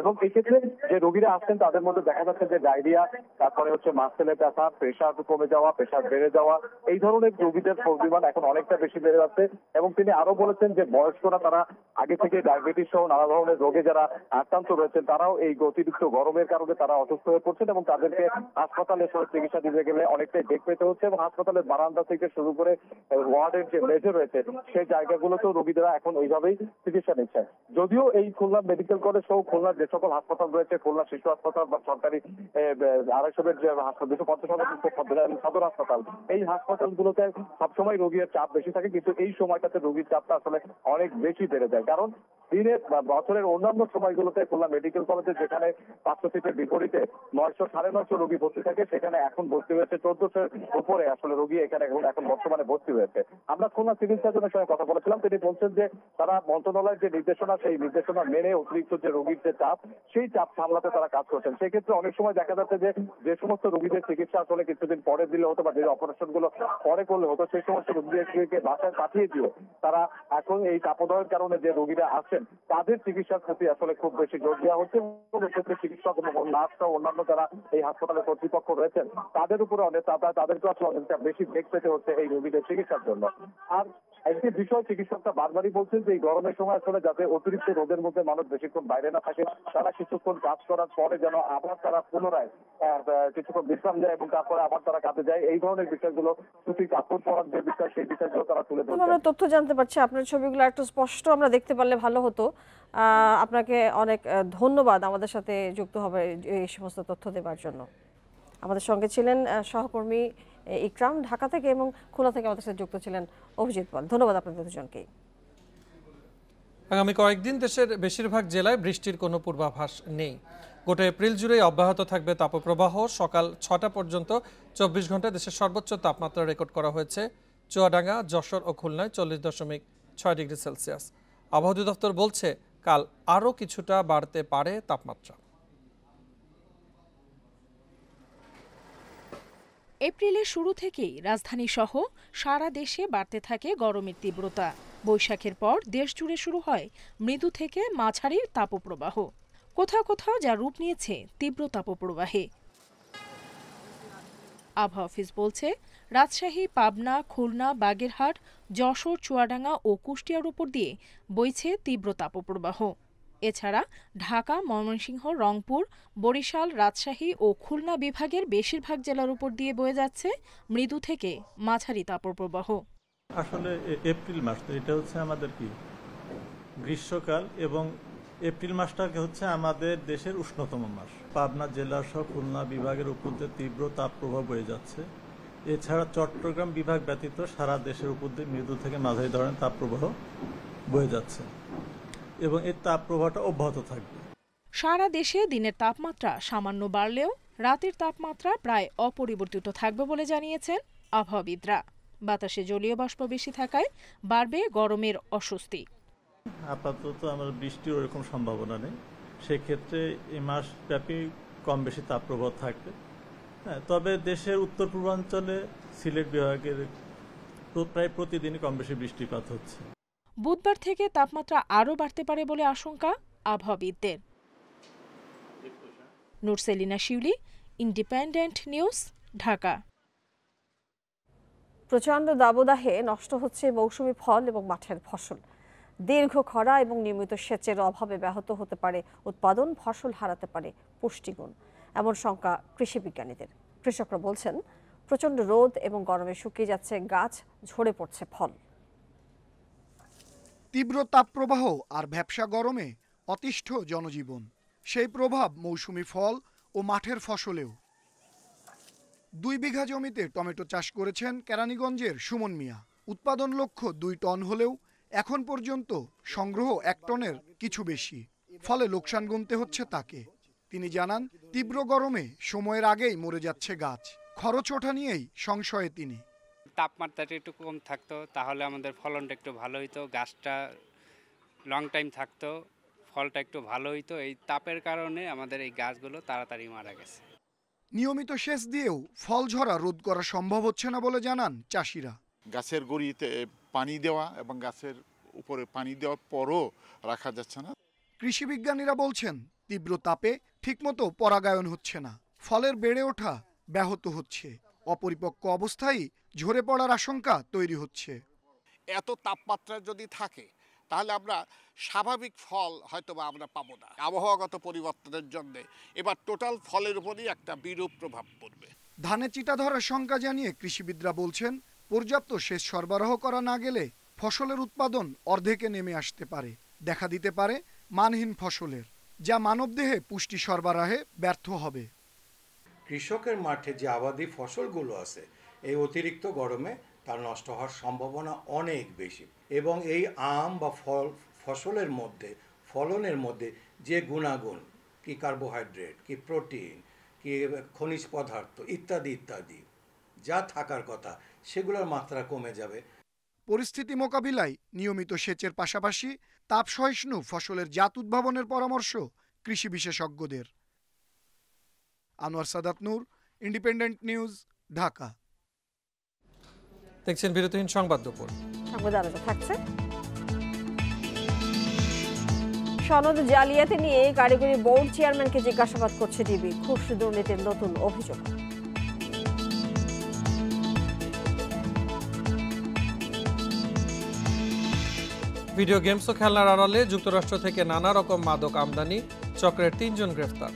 [SPEAKER 7] এবং এই ক্ষেত্রে যে রোগীরা আসছেন তাদের মধ্যে দেখা যাচ্ছে যে ডায়রিয়া, তারপরে হচ্ছে মাসেলে ব্যথা, প্রেশার কমে যাওয়া, প্রেশার বেড়ে যাওয়া, এই ধরনের রোগীদের পরিমাণ এখন অনেকটা বেশি বেড়ে যাচ্ছে। এবং তিনি আরো বলেছেন যে বয়স্করা, তারা আগে থেকে ডায়াবেটিস সহ নানা ধরনের রোগে যারা আক্রান্ত রয়েছেন, তারাও এই এই অতিরিক্ত গরমের কারণে তারা অসুস্থ হয়ে পড়ছেন এবং তাদেরকে হাসপাতালে চিকিৎসা দিতে গেলে অনেকটাই বেগ পেতে হচ্ছে এবং হাসপাতালের বারান্দা থেকে শুরু করে ওয়ার্ডের যে মেঝে রয়েছে সেই জায়গাগুলোতেও রোগীরা এখন ওইভাবেই চিকিৎসা নিচ্ছেন। যদিও এই খুলনা মেডিকেল কলেজ সহ খুলনার যে সকল হাসপাতাল রয়েছে, খুলনা শিশু হাসপাতাল বা সরকারি 250 বেড যে 250 সদর হাসপাতাল, এই হাসপাতালগুলোতে সবসময় রোগীর চাপ বেশি থাকে, কিন্তু এই সময়টাতে রোগীর চাপটা আসলে অনেক বেশি বেড়ে যায়। কারণ দিনের বা বছরের অন্যান্য সময়গুলোতে খুলনা মেডিকেল কলেজে যেখানে 500 সিটের বিপরীতে 900 950 রোগী ভর্তি থাকে, সেখানে এখন ভর্তি হয়েছে 1400-এর উপরে আসলে রোগী এখানে এখন বর্তমানে ভর্তি হয়েছে। আমরা খুলনা সিভিল সার্জনের সঙ্গে কথা বলেছিলাম, তিনি বলছেন যে তারা মন্ত্রণালয়ের যে নির্দেশনা, সেই নির্দেশনা মেনে অতিরিক্ত যে রোগীর যে চাপ, সেই চাপ সামলাতে তারা কাজ করছেন। সেক্ষেত্রে অনেক সময় দেখা যাচ্ছে যে সমস্ত রোগীদের চিকিৎসা আসলে কিছুদিন পরে দিলে হতো বা যে অপারেশনগুলো পরে করলে হতো, সেই সমস্ত রোগীদেরকে বাসায় পাঠিয়ে দিও তারা এখন এই তাপদাহের কারণে যে রোগীরা আসেন তাদের চিকিৎসার প্রতি আসলে খুব বেশি জোর দেওয়া হচ্ছে। এক্ষেত্রে চিকিৎসক এবং নার্স সহ অন্যান্য যারা এই হাসপাতালের কর্তৃপক্ষ রয়েছেন তাদের উপরে তাদেরকে আসলে অনেকটা বেশি বেগ পেতে হচ্ছে এই রোগীদের চিকিৎসার জন্য। আর একটি বিষয় চিকিৎসকরা বারবারই বলছেন যে এই গরমের সময় আসলে যাতে অতিরিক্ত রোদের মধ্যে মানুষ বেশিক্ষণ বাইরে না থাকে, তারা কিছুক্ষণ কাজ করার পরে যেন আবার তারা পুনরায় কিছুক্ষণ বিশ্রাম যায় এবং তারপরে আবার তারা কাজে যায়, এই ধরনের বিষয়গুলো ছুটি কাপড় পরার যে বিষয়, সেই বিষয়গুলো তারা তুলে ধরছেন।
[SPEAKER 2] আমরা তথ্য জানতে পারছি, আপনার ছবিগুলো একটু স্পষ্ট আমরা দেখতে পারলে ভালো হতো। আপনাকে অনেক ধন্যবাদ আমাদের সাথে যুক্ত হবে এই সমস্ত তথ্য দেওয়ার জন্য। আমাদের সঙ্গে ছিলেন সহকর্মী ইকরাম ঢাকা থেকে, এবং খুলনা থেকে আমাদের সাথে যুক্ত ছিলেন অভিজিৎ পাল। ধন্যবাদ আপনাদের দুজনকেই।
[SPEAKER 1] আগামী কয়েকদিন দেশের বেশিরভাগ জেলায় বৃষ্টির কোনো পূর্বাভাস নেই। গোটা এপ্রিল জুড়েই অব্যাহত থাকবে তাপপ্রবাহ। সকাল 6টা পর্যন্ত 24 ঘন্টায় দেশের সর্বোচ্চ তাপমাত্রা রেকর্ড করা হয়েছে চুয়াডাঙ্গা, যশোর ও খুলনায় 40.6 ডিগ্রি সেলসিয়াস। আবহাওয়া অধিদপ্তর বলছে কাল আরও কিছুটা বাড়তে পারে তাপমাত্রা।
[SPEAKER 9] এপ্রিলের শুরু থেকেই রাজধানী সহ সারা দেশে বাড়তে থাকে গরমের তীব্রতা। বৈশাখের পর দেশ জুড়ে শুরু হয় মৃদু থেকে মাঝারি তাপপ্রবাহ, কোথাও কোথাও যা রূপ নিয়েছে তীব্র তাপপ্রবাহে। আবহাওয়া অফিস বলছে রাজশাহী, পাবনা, খুলনা, বাগেরহাট, যশোর, চুয়াডাঙ্গা ও কুষ্টিয়ার উপর দিয়ে বইছে তীব্র তাপপ্রবাহ। এছাড়া ঢাকা, ময়মনসিংহ, রংপুর, বরিশাল, রাজশাহী ও খুলনা বিভাগের বেশিরভাগ জেলার উপর দিয়ে বয়ে যাচ্ছে মৃদু থেকে মাঝারি তাপপ্রবাহ।
[SPEAKER 10] আসলে এপ্রিল মাস তো এটা হচ্ছে আমাদের কি গ্রীষ্মকাল, এবং এপ্রিল মাসটাকে হচ্ছে আমাদের দেশের উষ্ণতম মাস। পাবনা জেলা সহ খুলনা বিভাগের উপর দিয়ে তীব্র তাপপ্রবাহ বয়ে যাচ্ছে। এছাড়া চট্টগ্রাম বিভাগ ব্যতীত সারা দেশের উপর দিয়ে মৃদু থেকে মাঝারি ধরনের তাপপ্রবাহ বয়ে যাচ্ছে এবং এই তাপপ্রবাহটা অব্যাহত থাকবে।
[SPEAKER 9] সারা দেশে দিনের তাপমাত্রা সামান্য বাড়লেও রাতের তাপমাত্রা প্রায় অপরিবর্তিত থাকবে বলে জানিয়েছেন আবহাওয়াবিদরা। বাতাসে জলীয় বাষ্প বেশি থাকায় বাড়বে গরমের অস্বস্তি।
[SPEAKER 10] আপাতত আমার বৃষ্টির ওরকম সম্ভাবনা নেই, সেক্ষেত্রে এই মাস ব্যাপী কম বেশি তাপপ্রবাহ থাকবে। তবে দেশের উত্তর পূর্বাঞ্চলে সিলেট বিভাগের প্রায় প্রতিদিনই কম বেশি বৃষ্টিপাত হচ্ছে।
[SPEAKER 9] বুধবার থেকে তাপমাত্রা আরও বাড়তে পারে বলে আশঙ্কা আবহাওয়াবিদদের। নুরসেলিনা শিউলি, ইন্ডিপেন্ডেন্ট নিউজ, ঢাকা।
[SPEAKER 2] প্রচণ্ড দাবদাহে নষ্ট হচ্ছে মৌসুমি ফল এবং মাঠের ফসল। দীর্ঘ খরা এবং নিয়মিত সেচের অভাবে ব্যাহত হতে পারে উৎপাদন, ফসল হারাতে পারে পুষ্টিগুণ, এমন শঙ্কা কৃষি বিজ্ঞানীদের। কৃষকরা বলছেন প্রচণ্ড রোদ এবং গরমে শুকিয়ে যাচ্ছে গাছ, ঝরে পড়ছে ফল।
[SPEAKER 11] তীব্র তাপপ্রবাহ আর ভ্যাপসা গরমে অতিষ্ঠ জনজীবন, সেই প্রভাব মৌসুমি ফল ও মাঠের ফসলেও। 2 বিঘা জমিতে টমেটো চাষ করেছেন কেরানীগঞ্জের সুমন মিয়া। উৎপাদন লক্ষ্য 2 টন হলেও এখন পর্যন্ত সংগ্রহ 1 টনের কিছু বেশি, ফলে লোকসান গুনতে হচ্ছে তাকে। তিনি জানান তীব্র গরমে সময়ের আগেই মরে যাচ্ছে গাছ। খরচ ওঠা নিয়েই সংশয়ে তিনি।
[SPEAKER 12] তাপমাত্রাটা একটু কম থাকতো তাহলে আমাদের ফলনটা একটু ভালো হইতো, গাছটা লং টাইম থাকতো, ফলটা একটু ভালো হইতো। এই তাপের কারণে আমাদের এই গাছগুলো তাড়াতাড়ি মারা গেছে।
[SPEAKER 11] নিয়মিত সেচ দিয়েও ফল ঝরা রোধ করা সম্ভব হচ্ছে না বলে জানান চাষিরা।
[SPEAKER 13] গাছের গুঁড়িতে পানি দেওয়া এবং গাছের উপরে পানি দেওয়ার পরও রাখা যাচ্ছে না।
[SPEAKER 11] কৃষি বিজ্ঞানীরা বলছেন তীব্র তাপে ঠিকমতো পরাগায়ন হচ্ছে না, ফলের বেড়ে ওঠা ব্যাহত হচ্ছে, অপরিপক্ক অবস্থায় ঝরে পড়ার আশঙ্কা তৈরি হচ্ছে।
[SPEAKER 13] এত তাপমাত্রা যদি থাকে
[SPEAKER 14] তাহলে আমরা স্বাভাবিক ফল হয়তোবা আমরা পাবো না। আবহাওয়াগত পরিবর্তনের জন্য এবার টোটাল ফলের উপরই একটা বিরূপ প্রভাব পড়বে।
[SPEAKER 11] ধানে চিটা ধরার শঙ্কা জানিয়ে কৃষিবিদরা বলছেন, পর্যাপ্ত সেচ সরবরাহ করা না গেলে ফসলের উৎপাদন অর্ধেকে নেমে আসতে পারে। দেখা দিতে পারে মানহীন ফসলের, যা মানবদেহে পুষ্টি সরবরাহে ব্যর্থ হবে।
[SPEAKER 15] কৃষকের মাঠে যে আবাদি ফসলগুলো আছে, এই অতিরিক্ত গরমে তার নষ্ট হওয়ার সম্ভাবনা অনেক বেশি। এবং এই আম বা ফসলের মধ্যে, ফলনের মধ্যে যে গুণাগুণ, কি কার্বোহাইড্রেট, কি প্রোটিন, কি খনিজ পদার্থ ইত্যাদি ইত্যাদি যা থাকার কথা, সেগুলোর মাত্রা কমে যাবে।
[SPEAKER 11] পরিস্থিতি মোকাবিলায় নিয়মিত সেচের পাশাপাশি তাপ সহিষ্ণু ফসলের জাত উদ্ভাবনের পরামর্শ কৃষি বিশেষজ্ঞদের। আনোয়ার সাদাত নূর, ইন্ডিপেন্ডেন্ট নিউজ, ঢাকা।
[SPEAKER 1] দেখছেন বিরতিহীন সংবাদ দুপুর।
[SPEAKER 2] সংবাদ আরো থাকছে। সনদ জালিয়াতি নিয়ে কারিগরি বোর্ড চেয়ারম্যানকে জিজ্ঞাসাবাদ করছে ডিবি। ঘুষ দুর্নীতির নতুন অভিযোগ।
[SPEAKER 1] ভিডিও গেমস ও খেলনার আড়ালে যুক্তরাষ্ট্র থেকে নানা রকম মাদক আমদানি, চক্রের 3 জন গ্রেফতার।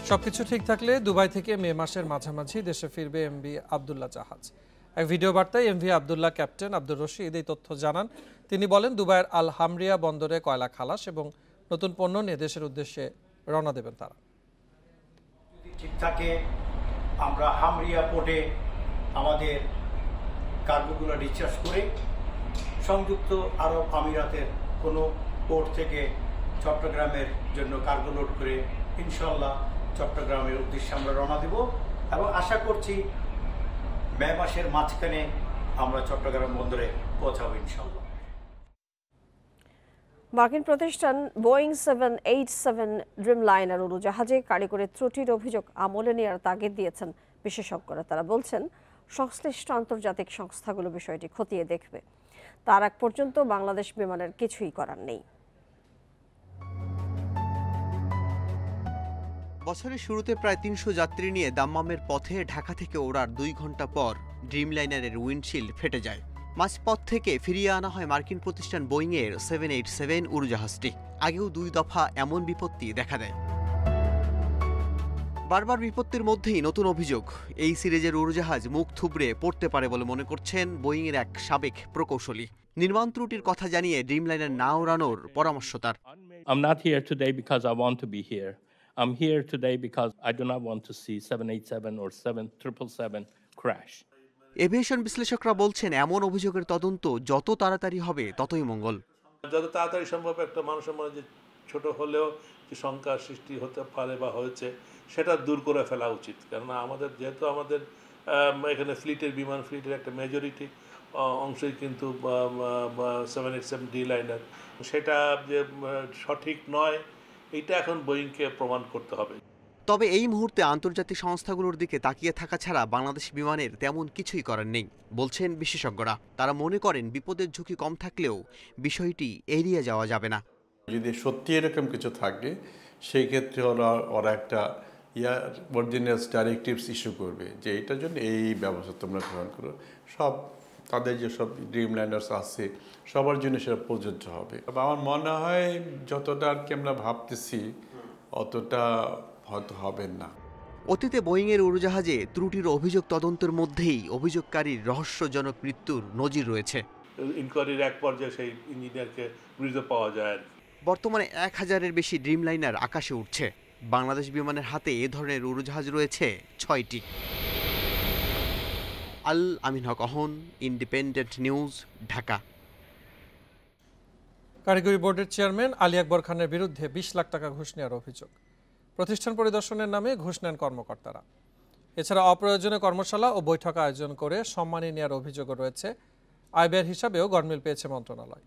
[SPEAKER 1] সবকিছু ঠিক থাকলে দুবাই থেকে মে মাসের মাঝামাঝি দেশে ফিরবে এমভি আবদুল্লাহ জাহাজ। এক ভিডিও বার্তায় এমভি আবদুল্লাহ ক্যাপ্টেন আব্দুর রশিদ এই তথ্য জানান। তিনি বলেন, দুবাইয়ের আল হামরিয়া বন্দরে কয়লা খালাস এবং নতুন পণ্য নিয়ে দেশের উদ্দেশ্যে রওনা দেবেন তারা।
[SPEAKER 16] ঠিক থাকে আমরা হামরিয়া পোর্টে আমাদের কার্গোগুলো ডিসচার্জ করে সংযুক্ত আরব আমিরাতের কোনো পোর্ট থেকে চট্টগ্রামের জন্য কার্গো লোড করে ইনশাল্লাহ চট্টগ্রামের উদ্দেশ্যে আমরা রওনা দেব এবং আশা করছি মে মাসের মাঝখানে আমরা চট্টগ্রাম বন্দরে পৌঁছাবো ইনশাল্লাহ।
[SPEAKER 2] মার্কিন প্রতিষ্ঠান বোয়িং 787 ড্রিমলাইনার উড়োজাহাজে কারিগরি ত্রুটির অভিযোগ আমলে নেওয়ার তাগিদ দিয়েছেন বিশেষজ্ঞরা। তারা বলছেন, সংশ্লিষ্ট আন্তর্জাতিক সংস্থাগুলো বিষয়টি খতিয়ে দেখবে। তার আগ পর্যন্ত বাংলাদেশ বিমানের কিছুই করার নেই।
[SPEAKER 17] বছরের শুরুতে প্রায় 300 যাত্রী নিয়ে দাম্মামের পথে ঢাকা থেকে ওড়ার 2 ঘন্টা পর ড্রিমলাইনারের উইন্ডশিল্ড ফেটে যায়। মাঝপথ থেকে ফিরিয়ে আনা হয় মার্কিন প্রতিষ্ঠান বোয়িংয়ের 787 উড়োজাহাজটি। আগেও 2 দফা এমন বিপত্তি দেখা দেয়। বারবার বিপত্তির মধ্যেই নতুন অভিযোগ। এই সিরিজের উড়োজাহাজ মুখ থুবড়ে পড়তে পারে বলে মনে করছেন বোয়িংয়ের এক সাবেক প্রকৌশলী। নির্মাণ ত্রুটির কথা জানিয়ে ড্রিমলাইনার না ওড়ানোর পরামর্শ তার।
[SPEAKER 18] I'm not here today because I want to be here. I'm here today because I do not want to see 787 or 777 crash.
[SPEAKER 17] Aviation বিশ্লেষকরা বলছেন, এমন অভিযোগের তদন্ত যত তাড়াতাড়ি হবে ততই মঙ্গল।
[SPEAKER 19] যত তাড়াতাড়ি সম্ভব একটা মানুষের মনে যে ছোট হলেও যে শঙ্কার সৃষ্টি হতে পারে বা হয়েছে, সেটা দূর করে ফেলা উচিত। কেননা আমাদের যেহেতু আমাদের এখানে বিমান ফ্লিটের একটা মেজরিটি অংশই কিন্তু 787 ডি লাইনার, সেটা যে সঠিক নয় এটা এখন বোয়িংকে প্রমাণ করতে হবে।
[SPEAKER 17] তবে এই মুহূর্তে আন্তর্জাতিক সংস্থাগুলোর দিকে তাকিয়ে থাকা ছাড়া বাংলাদেশ বিমানের তেমন কিছুই করার নেই বলছেন বিশেষজ্ঞরা। তারা মনে করেন বিপদের ঝুঁকি কম থাকলেও বিষয়টি এড়িয়ে যাওয়া যাবে না।
[SPEAKER 20] যদি সত্যি এরকম কিছু থাকে, সেই ক্ষেত্রে ওরা একটা অর্ডিন্যান্স ডাইরেক্টিভস ইস্যু করবে যে এটার জন্য এই ব্যবস্থা তোমরা গ্রহণ করো। সব তাদের যেসব ড্রিমলাইনার্স আছে সবার জন্য সেটা প্রযোজ্য হবে। আমার মনে হয় যতটা আর কি আমরা ভাবতেছি অতটা হয়তো হবে না।
[SPEAKER 17] অতীতে বোয়িংয়ের উড়োজাহাজে ত্রুটির অভিযোগ তদন্তের মধ্যেই অভিযোগকারীর রহস্যজনক মৃত্যুর নজির রয়েছে।
[SPEAKER 19] ইনকোয়ারির এক পর্যায়ে সেই ইঞ্জিনিয়ারকে মৃত পাওয়া যায়।
[SPEAKER 17] বর্তমানে 1000-এর বেশি ড্রিমলাইনার আকাশে উঠছে। বাংলাদেশ বিমানের হাতে এ ধরনের উড়োজাহাজ রয়েছে 6টি। আল আমিন হক অহন, ইন্ডিপেন্ডেন্ট নিউজ, ঢাকা।
[SPEAKER 1] কারিগরি বোর্ডের চেয়ারম্যান আলী আকবর খানের বিরুদ্ধে 20 লাখ টাকা ঘুষ নেওয়ার অভিযোগ। প্রতিষ্ঠান পরিদর্শনের নামে ঘুষ নেন কর্মকর্তারা। এছাড়া অপ্রয়োজনীয় কর্মশালা ও বৈঠক আয়োজন করে সম্মানী নেওয়ার অভিযোগও রয়েছে। আয় ব্যয়ের হিসাবেও গরমিল পেয়েছে মন্ত্রণালয়।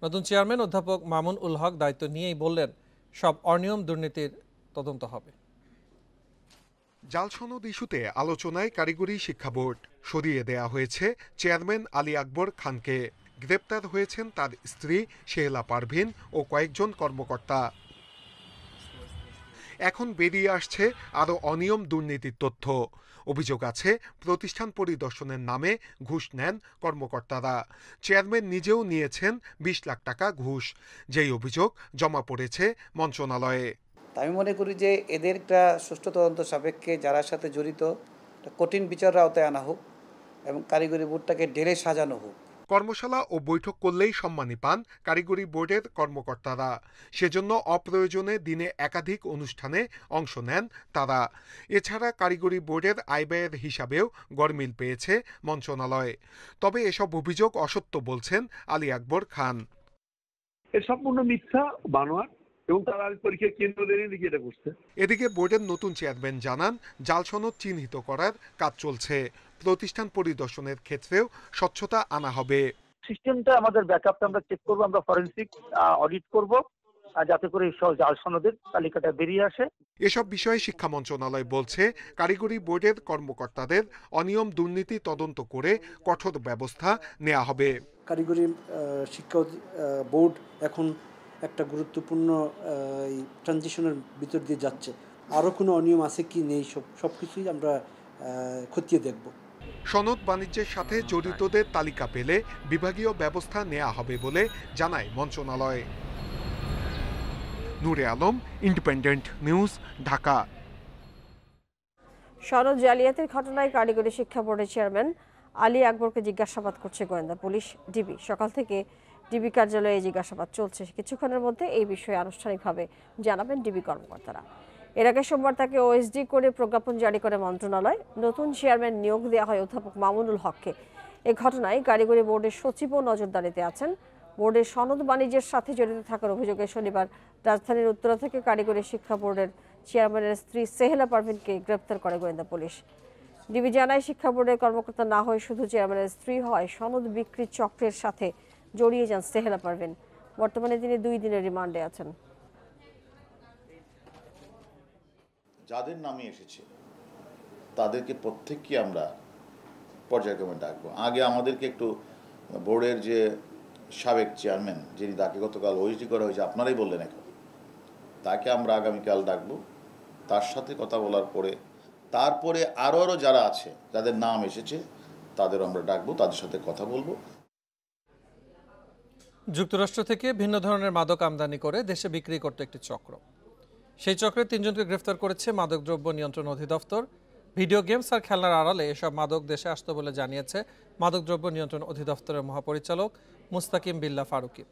[SPEAKER 1] নতুন চেয়ারম্যান অধ্যাপক মামুন উল হক দায়িত্ব নিয়েই বললেন, সব অনিয়ম দুর্নীতির তদন্ত হবে।
[SPEAKER 21] জাল সনদ ইস্যুতে আলোচনায় কারিগরি শিক্ষা বোর্ড সরিয়ে দেয়া হয়েছে চেয়ারম্যান আলী আকবর খানকে। গ্রেপ্তার হয়েছেন তার স্ত্রী শেহলা পারভিন ও কয়েকজন কর্মকর্তা। এখন বেরিয়ে আসছে আরও অনিয়ম দুর্নীতির তথ্য। অভিযোগ আছে প্রতিষ্ঠান পরিদর্শনের নামে ঘুষ নেন কর্মকর্তারা। চেয়ারম্যান নিজেও নিয়েছেন 20 লাখ টাকা ঘুষ, যেই অভিযোগ জমা পড়েছে মন্ত্রণালয়ে।
[SPEAKER 3] আমি মনে করি যে এদের একটা সুষ্ঠু তদন্ত সাপেক্ষে যারা সাথে জড়িত কঠিন বিচারের আওতায় আনা হোক এবং কারিগরি বোর্ডটাকে ঢেলে সাজানো হোক।
[SPEAKER 21] কর্মশালা ও বৈঠক করলেই সম্মানী পান কারিগরি বোর্ডের কর্মকর্তারা। সেজন্য অপ্রয়োজনে দিনে একাধিক অনুষ্ঠানে অংশ নেন তারা। এছাড়া কারিগরি বোর্ডের আয় ব্যয়ের হিসাবেও গরমিল পেয়েছে মন্ত্রণালয়। তবে এসব অভিযোগ অসত্য বলছেন আলী আকবর খান।
[SPEAKER 22] এর সম্পূর্ণ মিথ্যা, বানোয়াট এবং তারা পরীক্ষা কেন্দ্র দিয়ে এটা করছে।
[SPEAKER 21] এদিকে বোর্ডের নতুন চেয়ারম্যান জানান, জাল সনদ চিহ্নিত করার কাজ চলছে। প্রতিষ্ঠান পরিদর্শনের ক্ষেত্রেও স্বচ্ছতা আনা হবে।
[SPEAKER 22] সিস্টেমটা আমাদের ব্যাকআপটা আমরা চেক করব, আমরা ফরেনসিক অডিট করব যাতে করে জাল সনদের তালিকাটা বেরিয়ে আসে।
[SPEAKER 21] এসব বিষয়ে শিক্ষা মন্ত্রণালয় বলছে, কারিগরি বোর্ডের কর্মকর্তাদের অনিয়ম দুর্নীতি তদন্ত করে কঠোর ব্যবস্থা নেওয়া হবে।
[SPEAKER 23] কারিগরি শিক্ষা বোর্ড এখন একটা গুরুত্বপূর্ণ ট্রানজিশনের ভিতর দিয়ে যাচ্ছে। আরও কোনো অনিয়ম আছে কি নেই সব কিছুই আমরা খতিয়ে দেখব।
[SPEAKER 21] সনদ বাণিজ্যের সাথে জড়িতদের তালিকা পেলে বিভাগীয় ব্যবস্থা নেওয়া হবে বলে জানায় মন্ত্রণালয়। নূরে আলম, ইন্ডিপেন্ডেন্ট নিউজ, ঢাকা।
[SPEAKER 2] সনদ জালিয়াতির ঘটনায় কারিগরি শিক্ষা বোর্ডের চেয়ারম্যান আলী আকবরকে জিজ্ঞাসাবাদ করছে গোয়েন্দা পুলিশ, ডিবি। সকাল থেকে ডিবি কার্যালয়ে জিজ্ঞাসাবাদ চলছে। কিছুক্ষণের মধ্যে এই বিষয়ে আনুষ্ঠানিকভাবে জানাবেন ডিবি কর্মকর্তারা। এর আগে সোমবার তাকে ওএসডি করে প্রজ্ঞাপন জারি করে মন্ত্রণালয়। নতুন চেয়ারম্যান নিয়োগ দেওয়া হয় অধ্যাপক মামুনুল হককে। এ ঘটনায় কারিগরি বোর্ডের সচিবও নজরদারিতে আছেন। বোর্ডের সনদ বাণিজ্যের সাথে জড়িত থাকার অভিযোগে শনিবার রাজধানীর উত্তরা থেকে কারিগরি শিক্ষা বোর্ডের চেয়ারম্যানের স্ত্রী সেহেলা পারভিনকে গ্রেপ্তার করে গোয়েন্দা পুলিশ। ডিবি জানায়, শিক্ষা বোর্ডের কর্মকর্তা না হয়ে শুধু চেয়ারম্যানের স্ত্রী হয় সনদ বিক্রি চক্রের সাথে জড়িয়ে যান সেহেলা পারভিন। বর্তমানে তিনি 2 দিনের রিমান্ডে আছেন।
[SPEAKER 24] যাদের নামে এসেছে তাদেরকে প্রত্যেককে আমরা পর্যায়ক্রমে ডাকবো। আগে আমাদেরকে একটু বোর্ডের যে সাবেক চেয়ারম্যান, যিনি তাকে গতকাল ওএসডি করা হয়েছে, আপনারাই বললেন এখন, তাকে আমরা আগামীকাল ডাকবো। তার সাথে কথা বলার পরে তারপরে আরও যারা আছে, যাদের নাম এসেছে, তাদের আমরা ডাকবো, তাদের সাথে কথা বলবো।
[SPEAKER 1] যুক্তরাষ্ট্র থেকে ভিন্ন ধরনের মাদক আমদানি করে দেশে বিক্রি করতে একটি চক্র। সেই চক্রের 3 জনকে গ্রেফতার করেছে মাদকদ্রব্য নিয়ন্ত্রণ অধিদপ্তর। ভিডিও গেমস আর খেলনার আড়ালে এসব মাদক দেশে আসতো বলে জানিয়েছে মাদকদ্রব্য নিয়ন্ত্রণ অধিদপ্তরের মহাপরিচালক মুস্তাকিম বিল্লাহ ফারুকি।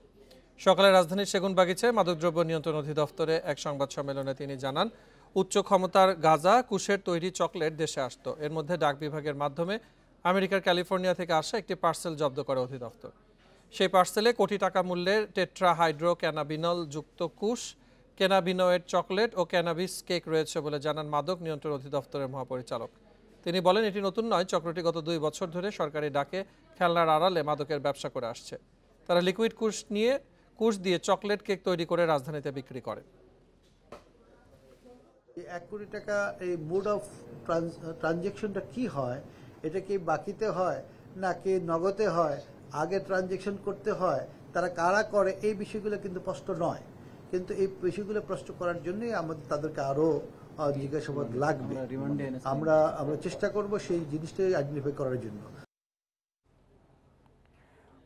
[SPEAKER 1] সকালে রাজধানীর সেগুনবাগিচায় মাদকদ্রব্য নিয়ন্ত্রণ অধিদপ্তরে এক সংবাদ সম্মেলনে তিনি জানান, উচ্চ ক্ষমতার গাঁজা কুশের তৈরি চকলেট দেশে আসতো। এর মধ্যে ডাক বিভাগের মাধ্যমে আমেরিকার ক্যালিফোর্নিয়া থেকে আসা একটি পার্সেল জব্দ করে অধিদপ্তর। সেই পার্সেলে কোটি টাকা মূল্যের টেট্রা হাইড্রো ক্যানাবিনল যুক্ত কুশ, ক্যানাবিনয়েড চকলেট ও ক্যানাবিস কেক রয়েছে বলে জানান মাদক নিয়ন্ত্রণ অধিদপ্তরের মহাপরিচালক। তিনি বলেন, এটি নতুন নয়। চক্রটি গত 2 বছর ধরে সরকারি ডাকে খেলনার আড়ালে মাদকের ব্যবসা করে আসছে। তারা লিকুইড কুশ দিয়ে চকলেট কেক তৈরি করে রাজধানীতে বিক্রি করে।
[SPEAKER 25] 1 কোটি টাকা এই মোড অফ ট্রানজ্যাকশনটা কি হয়? এটা কি বাকিতে হয় নাকি নগদে হয়, আগে ট্রানজ্যাকশন করতে হয়, তারা কারা করে, এই বিষয়গুলো কিন্তু স্পষ্ট নয়। কিন্তু এই বিষয়গুলো প্রশ্ন করার জন্যই আমাদের তাদেরকে আরো জিজ্ঞাসাবাদ লাগবে। আমরা চেষ্টা করব সেই জিনিসটাই আইডেন্টিফাই করার জন্য।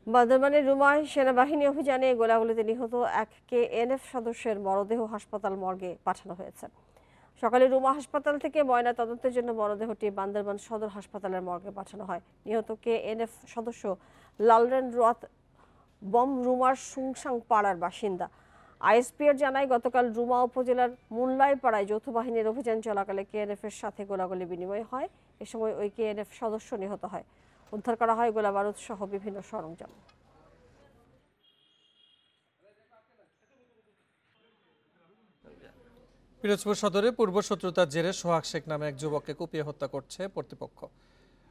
[SPEAKER 2] বান্দরবানের রুমায় সেনাবাহিনী অভিযানে গোলাগুলিতে নিহত এক KNF সদস্যের মরদেহ হাসপাতাল মর্গে পাঠানো হয়েছে। সকালে রুমা হাসপাতাল থেকে ময়না তদন্তের জন্য মরদেহটি বান্দরবান সদর হাসপাতালের মর্গে পাঠানো হয়। নিহত KNF সদস্য লালরেন রোয়াত বম রুমার সুংসাং পাড়ার বাসিন্দা। আইএসপিআর জানায়, গতকাল রুমা উপজেলার মুনলাই পাড়ায় যৌথ বাহিনীর অভিযান চলাকালে KNF এর সাথে গোলাগুলি বিনিময় হয়। এ সময় ওই KNF সদস্য নিহত হয়। উদ্ধার করা হয় গোলাবারুদ সহ বিভিন্ন সরঞ্জাম।
[SPEAKER 1] পিরোজপুর সদরে পূর্ব শত্রুতার জেরে সোহাগ শেখ নামে এক যুবককে কুপিয়ে হত্যা করছে কর্তৃপক্ষ।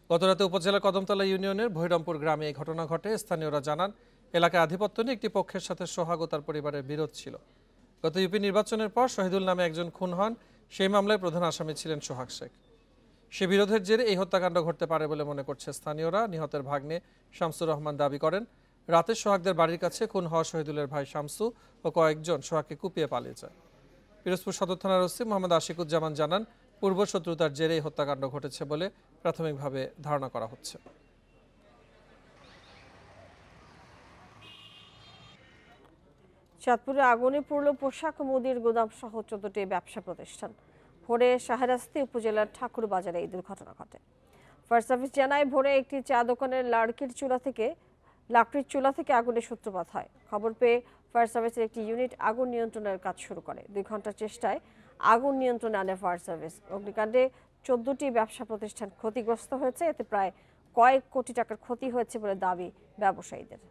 [SPEAKER 1] গতরাতে উপজেলার কদমতলা ইউনিয়নের ভৈরমপুর গ্রামে এই ঘটনা ঘটে। স্থানীয়রা জানান, এলাকায় আধিপত্য নিয়ে একটি পক্ষের সাথে সোহাগ ও তার পরিবারের বিরোধ ছিল। গত ইউপি নির্বাচনের পর শহীদুল নামে একজন খুন হন। সেই মামলায় প্রধান আসামি ছিলেন সোহাগ শেখ। সে বিরোধের জেরে এই হত্যাকাণ্ড ঘটতে পারে বলে মনে করছে স্থানীয়রা। নিহতের ভাগ্নে শামসুর রহমান দাবি করেন, রাতে সোহাগদের বাড়ির কাছে খুন হওয়া শহীদুলের ভাই শামসু ও কয়েকজন সোহাগকে কুপিয়ে পালিয়ে যায়। পিরোজপুর সদর থানার ওসি মোহাম্মদ আশিকুজ্জামান জানান, পূর্ব শত্রুতার জেরেই হত্যাকাণ্ড ঘটেছে বলে প্রাথমিকভাবে ধারণা করা হচ্ছে।
[SPEAKER 2] চাঁদপুরে আগুনে পুড়ল পোশাক মুদির গোদাম সহ 14টি ব্যবসা প্রতিষ্ঠান। ভোরে শাহরাস্তি উপজেলার ঠাকুর বাজারে এই দুর্ঘটনা ঘটে। ফায়ার সার্ভিস জানায়, ভোরে একটি চা দোকানের লাকড়ির চুলা থেকে আগুনের সূত্রপাত হয়। খবর পেয়ে ফায়ার সার্ভিসের একটি ইউনিট আগুন নিয়ন্ত্রণের কাজ শুরু করে। 2 ঘন্টার চেষ্টায় আগুন নিয়ন্ত্রণে আনে ফায়ার সার্ভিস। অগ্নিকাণ্ডে 14টি ব্যবসা প্রতিষ্ঠান ক্ষতিগ্রস্ত হয়েছে। এতে প্রায় কয়েক কোটি টাকার ক্ষতি হয়েছে বলে দাবি ব্যবসায়ীদের।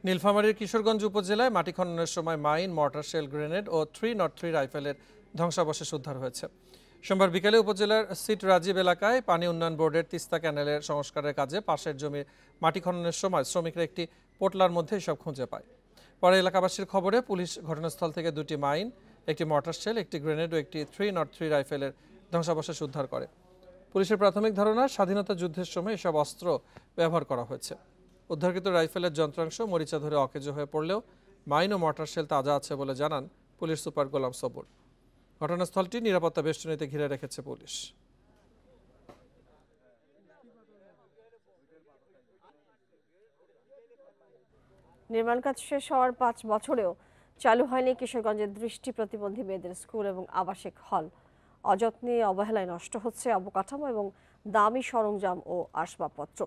[SPEAKER 1] নীলফামারীর কিশোরগঞ্জ উপজেলায় মাটি খননের সময় মাইন, মর্টার শেল, গ্রেনেড ও 303 রাইফেলের ধ্বংসাবশেষ উদ্ধার হয়েছে। সোমবার বিকেলে উপজেলার সিট রাজীব এলাকায় পানি উন্নয়ন বোর্ডের তিস্তা ক্যানেলের সংস্কারের কাজে পাশের জমির মাটি খননের সময় শ্রমিকরা একটি পোটলার মধ্যে এসব খুঁজে পায়। পরে এলাকাবাসীর খবরে পুলিশ ঘটনাস্থল থেকে 2টি মাইন, একটি মর্টার শেল, একটি গ্রেনেড ও একটি 303 রাইফেলের ধ্বংসাবশেষ উদ্ধার করে। পুলিশের প্রাথমিক ধারণা, স্বাধীনতা যুদ্ধের সময় এসব অস্ত্র ব্যবহার করা হয়েছে। উদ্ধারকৃত রাইফেলের যন্ত্রাংশ মরিচা ধরে অকেজো হয়ে পড়লেও মাইন ও মর্টার শেল তাজা আছে বলে জানান পুলিশ সুপার গোলাম সবুর। ঘটনাস্থলটি নিরাপত্তা বেষ্টনীতে ঘিরে রেখেছে পুলিশ।
[SPEAKER 2] নির্মাণ কাজ শেষ হওয়ার 5 বছরেও চালু হয়নি কিশোরগঞ্জের দৃষ্টি প্রতিবন্ধী মেয়েদের স্কুল এবং আবাসিক হল। অযত্নে অবহেলায় নষ্ট হচ্ছে অবকাঠামো এবং দামি সরঞ্জাম ও আসবাবপত্র।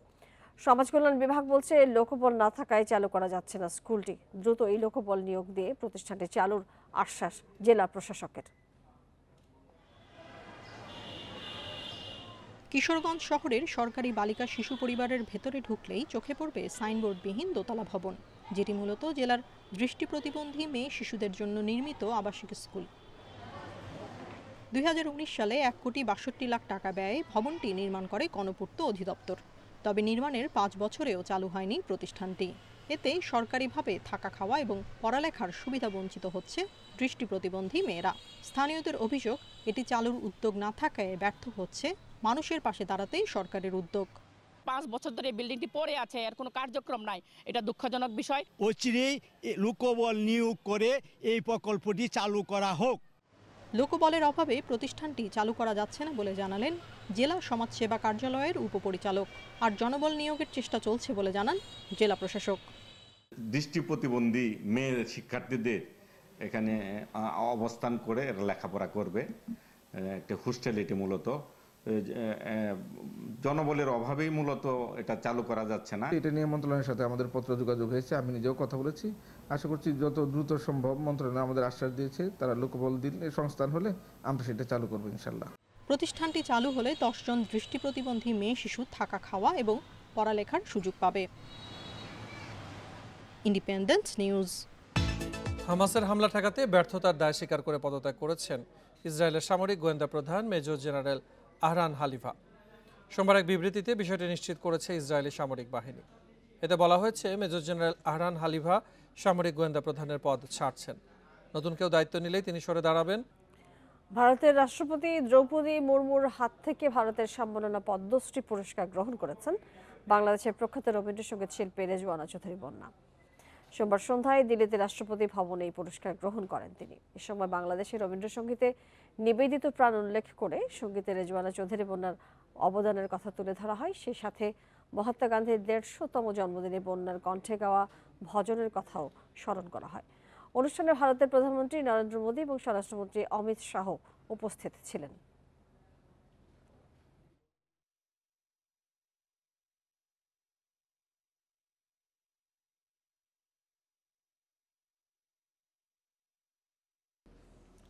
[SPEAKER 2] সমাজ কল্যাণ বিভাগ বলছে, লোকবল না থাকায় চালু করা যাচ্ছে না স্কুলটি। দ্রুত এই লোকবল নিয়োগ দিয়ে প্রতিষ্ঠানটি চালুর আশ্বাস জেলা প্রশাসকের।
[SPEAKER 4] কিশোরগঞ্জ শহরের সরকারি বালিকা শিশু পরিবারের ভেতরে ঢুকলেই চোখে পড়বে সাইনবোর্ডবিহীন দোতলা ভবন, যেটি মূলত জেলার দৃষ্টি প্রতিবন্ধী মেয়ে শিশুদের জন্য নির্মিত আবাসিক স্কুল। 2019 সালে 1,62,00,000 টাকা ব্যয়ে ভবনটি নির্মাণ করে গণপূর্ত অধিদপ্তর। তবে নির্মাণের 5 বছরেও চালু হয়নি প্রতিষ্ঠানটি। এতে সরকারিভাবে থাকা খাওয়া এবং পড়ালেখার সুবিধা বঞ্চিত হচ্ছে দৃষ্টি প্রতিবন্ধী মেয়েরা। স্থানীয়দের অভিযোগ, এটি চালুর উদ্যোগ না থাকায় ব্যর্থ হচ্ছে মানুষের পাশে দাঁড়াতেই সরকারের উদ্যোগ।
[SPEAKER 5] 5 বছর ধরে বিল্ডিংটি পড়ে আছে, এর কোনো কার্যক্রম নাই, এটা দুঃখজনক বিষয়।
[SPEAKER 6] অচিরেই লোকবল নিয়োগ করে এই প্রকল্পটি চালু করা হোক।
[SPEAKER 4] লোকবলের অভাবে প্রতিষ্ঠানটি চালু করা যাচ্ছে না বলে জানালেন জেলা সমাজসেবা কার্যালয়ের উপপরিচালক। আর জনবল নিয়োগের চেষ্টা চলছে বলে জানান জেলা প্রশাসক।
[SPEAKER 7] দৃষ্টি প্রতিবন্ধী মেয়ে শিক্ষার্থীদের এখানে অবস্থান করে লেখাপড়া করবে, একটা হোস্টেল। এটি মূলত জনবলের অভাবেই মূলত এটা চালু করা যাচ্ছে না।
[SPEAKER 8] এটা নিয়ে মন্ত্রণালয়ের সাথে আমাদের পত্র যোগাযোগ হয়েছে, আমি নিজেও কথা বলেছি। আশা করছি যত দ্রুত সম্ভব মন্ত্রণালয় আমাদের আশ্বাস দিয়েছে, তারা লোকবল দিলে সংস্থান হলে আমরা সেটা চালু করবো ইনশাল্লাহ।
[SPEAKER 4] প্রতিষ্ঠানটি চালু হলে 10 জন দৃষ্টি প্রতিবন্ধী মেয়ে শিশু থাকা খাওয়া এবং পড়ালেখার সুযোগ পাবে। Independent news.
[SPEAKER 1] হামাসের হামলা ঠেকাতে ব্যর্থতার দায় স্বীকার করে পদত্যাগ করেছেন ইসরায়েলের সামরিক গোয়েন্দা প্রধান মেজর জেনারেল আহরান হালিভা। সোমবার এক বিবৃতিতে বিষয়টি নিশ্চিত করেছে ইসরায়েলি সামরিক বাহিনী। এতে বলা হয়েছে, মেজর জেনারেল আহরান হালিভা সামরিক গোয়েন্দা প্রধানের পদ ছাড়ছেন। নতুন কেউ দায়িত্ব নিলেই তিনি সরে দাঁড়াবেন।
[SPEAKER 2] ভারতের রাষ্ট্রপতি দ্রৌপদী মুর্মুর হাত থেকে ভারতের সম্মাননা পদ্মশ্রী পুরস্কার গ্রহণ করেছেন বাংলাদেশের প্রখ্যাত রবীন্দ্রসঙ্গীত শিল্পী রেজওয়ানা চৌধুরী বন্যা। সোমবার সন্ধ্যায় দিল্লিতে রাষ্ট্রপতি ভবনে এই পুরস্কার গ্রহণ করেন তিনি। এ সময় বাংলাদেশের রবীন্দ্রসঙ্গীতে নিবেদিত প্রাণ উল্লেখ করে সঙ্গীতে রেজওয়ানা চৌধুরী বন্যার অবদানের কথা তুলে ধরা হয়। সেই সাথে মহাত্মা গান্ধীর 150তম জন্মদিনে বন্যার কণ্ঠে গাওয়া ভজনের কথাও স্মরণ করা হয়। অনুষ্ঠানে ভারতের প্রধানমন্ত্রী নরেন্দ্র মোদী এবং স্বরাষ্ট্রমন্ত্রী অমিত শাহ উপস্থিত ছিলেন।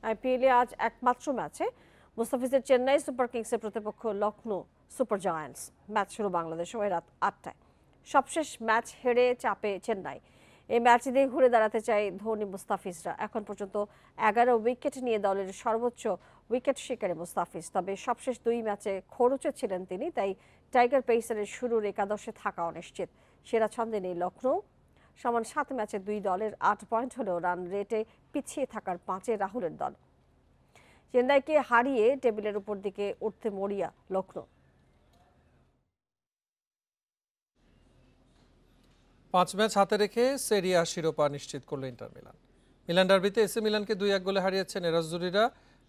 [SPEAKER 2] আইপিএলে আজ একমাত্র ম্যাচে মুস্তাফিজের চেন্নাই সুপার কিংসের প্রতিপক্ষ লখনৌ সুপার জায়ান্টস। ম্যাচ শুরু বাংলাদেশ সময় রাত 8টায়। সবশেষ ম্যাচ হেরে চাপে চেন্নাই। এই ম্যাচ দিয়ে ঘুরে দাঁড়াতে চায় ধোনি মুস্তাফিজরা। এখন পর্যন্ত 11 উইকেট নিয়ে দলের সর্বোচ্চ উইকেট শিকারী মুস্তাফিজ। তবে সবশেষ 2 ম্যাচে খরচে ছিলেন তিনি, তাই টাইগার পেসারের শুরুর একাদশে থাকা অনিশ্চিত। সেরা ছন্দে নেই লখনৌ। সমান 7 ম্যাচে 2 দলের 8 পয়েন্ট হলেও রান রেটে পিছিয়ে থাকার 5-এ রাহুলের দল। চেন্নাইকে হারিয়ে টেবিলের উপর দিকে উঠতে মরিয়া লখনৌ।
[SPEAKER 1] 5 ম্যাচ হাতে রেখে সেরিয়া শিরোপা নিশ্চিত করল ইন্টার মিলান। মিলান ডার্বিতে এসি মিলানকে 2-1 গোলে হারিয়েছেন নেরাজ্জুরিরা।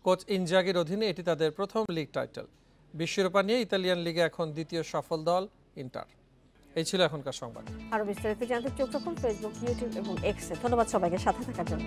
[SPEAKER 1] কোচ ইনজাগির অধীনে এটি তাদের প্রথম লিগ টাইটেল। বিশ্ব শিরোপা নিয়ে ইতালিয়ান লিগে এখন দ্বিতীয় সফল দল ইন্টার। এই ছিল এখনকার সংবাদ।
[SPEAKER 2] আরো বিস্তারিত জানতে চোখ রাখুন ফেসবুক, ইউটিউব এবং এক্সে। ধন্যবাদ সবাইকে সাথে থাকার জন্য।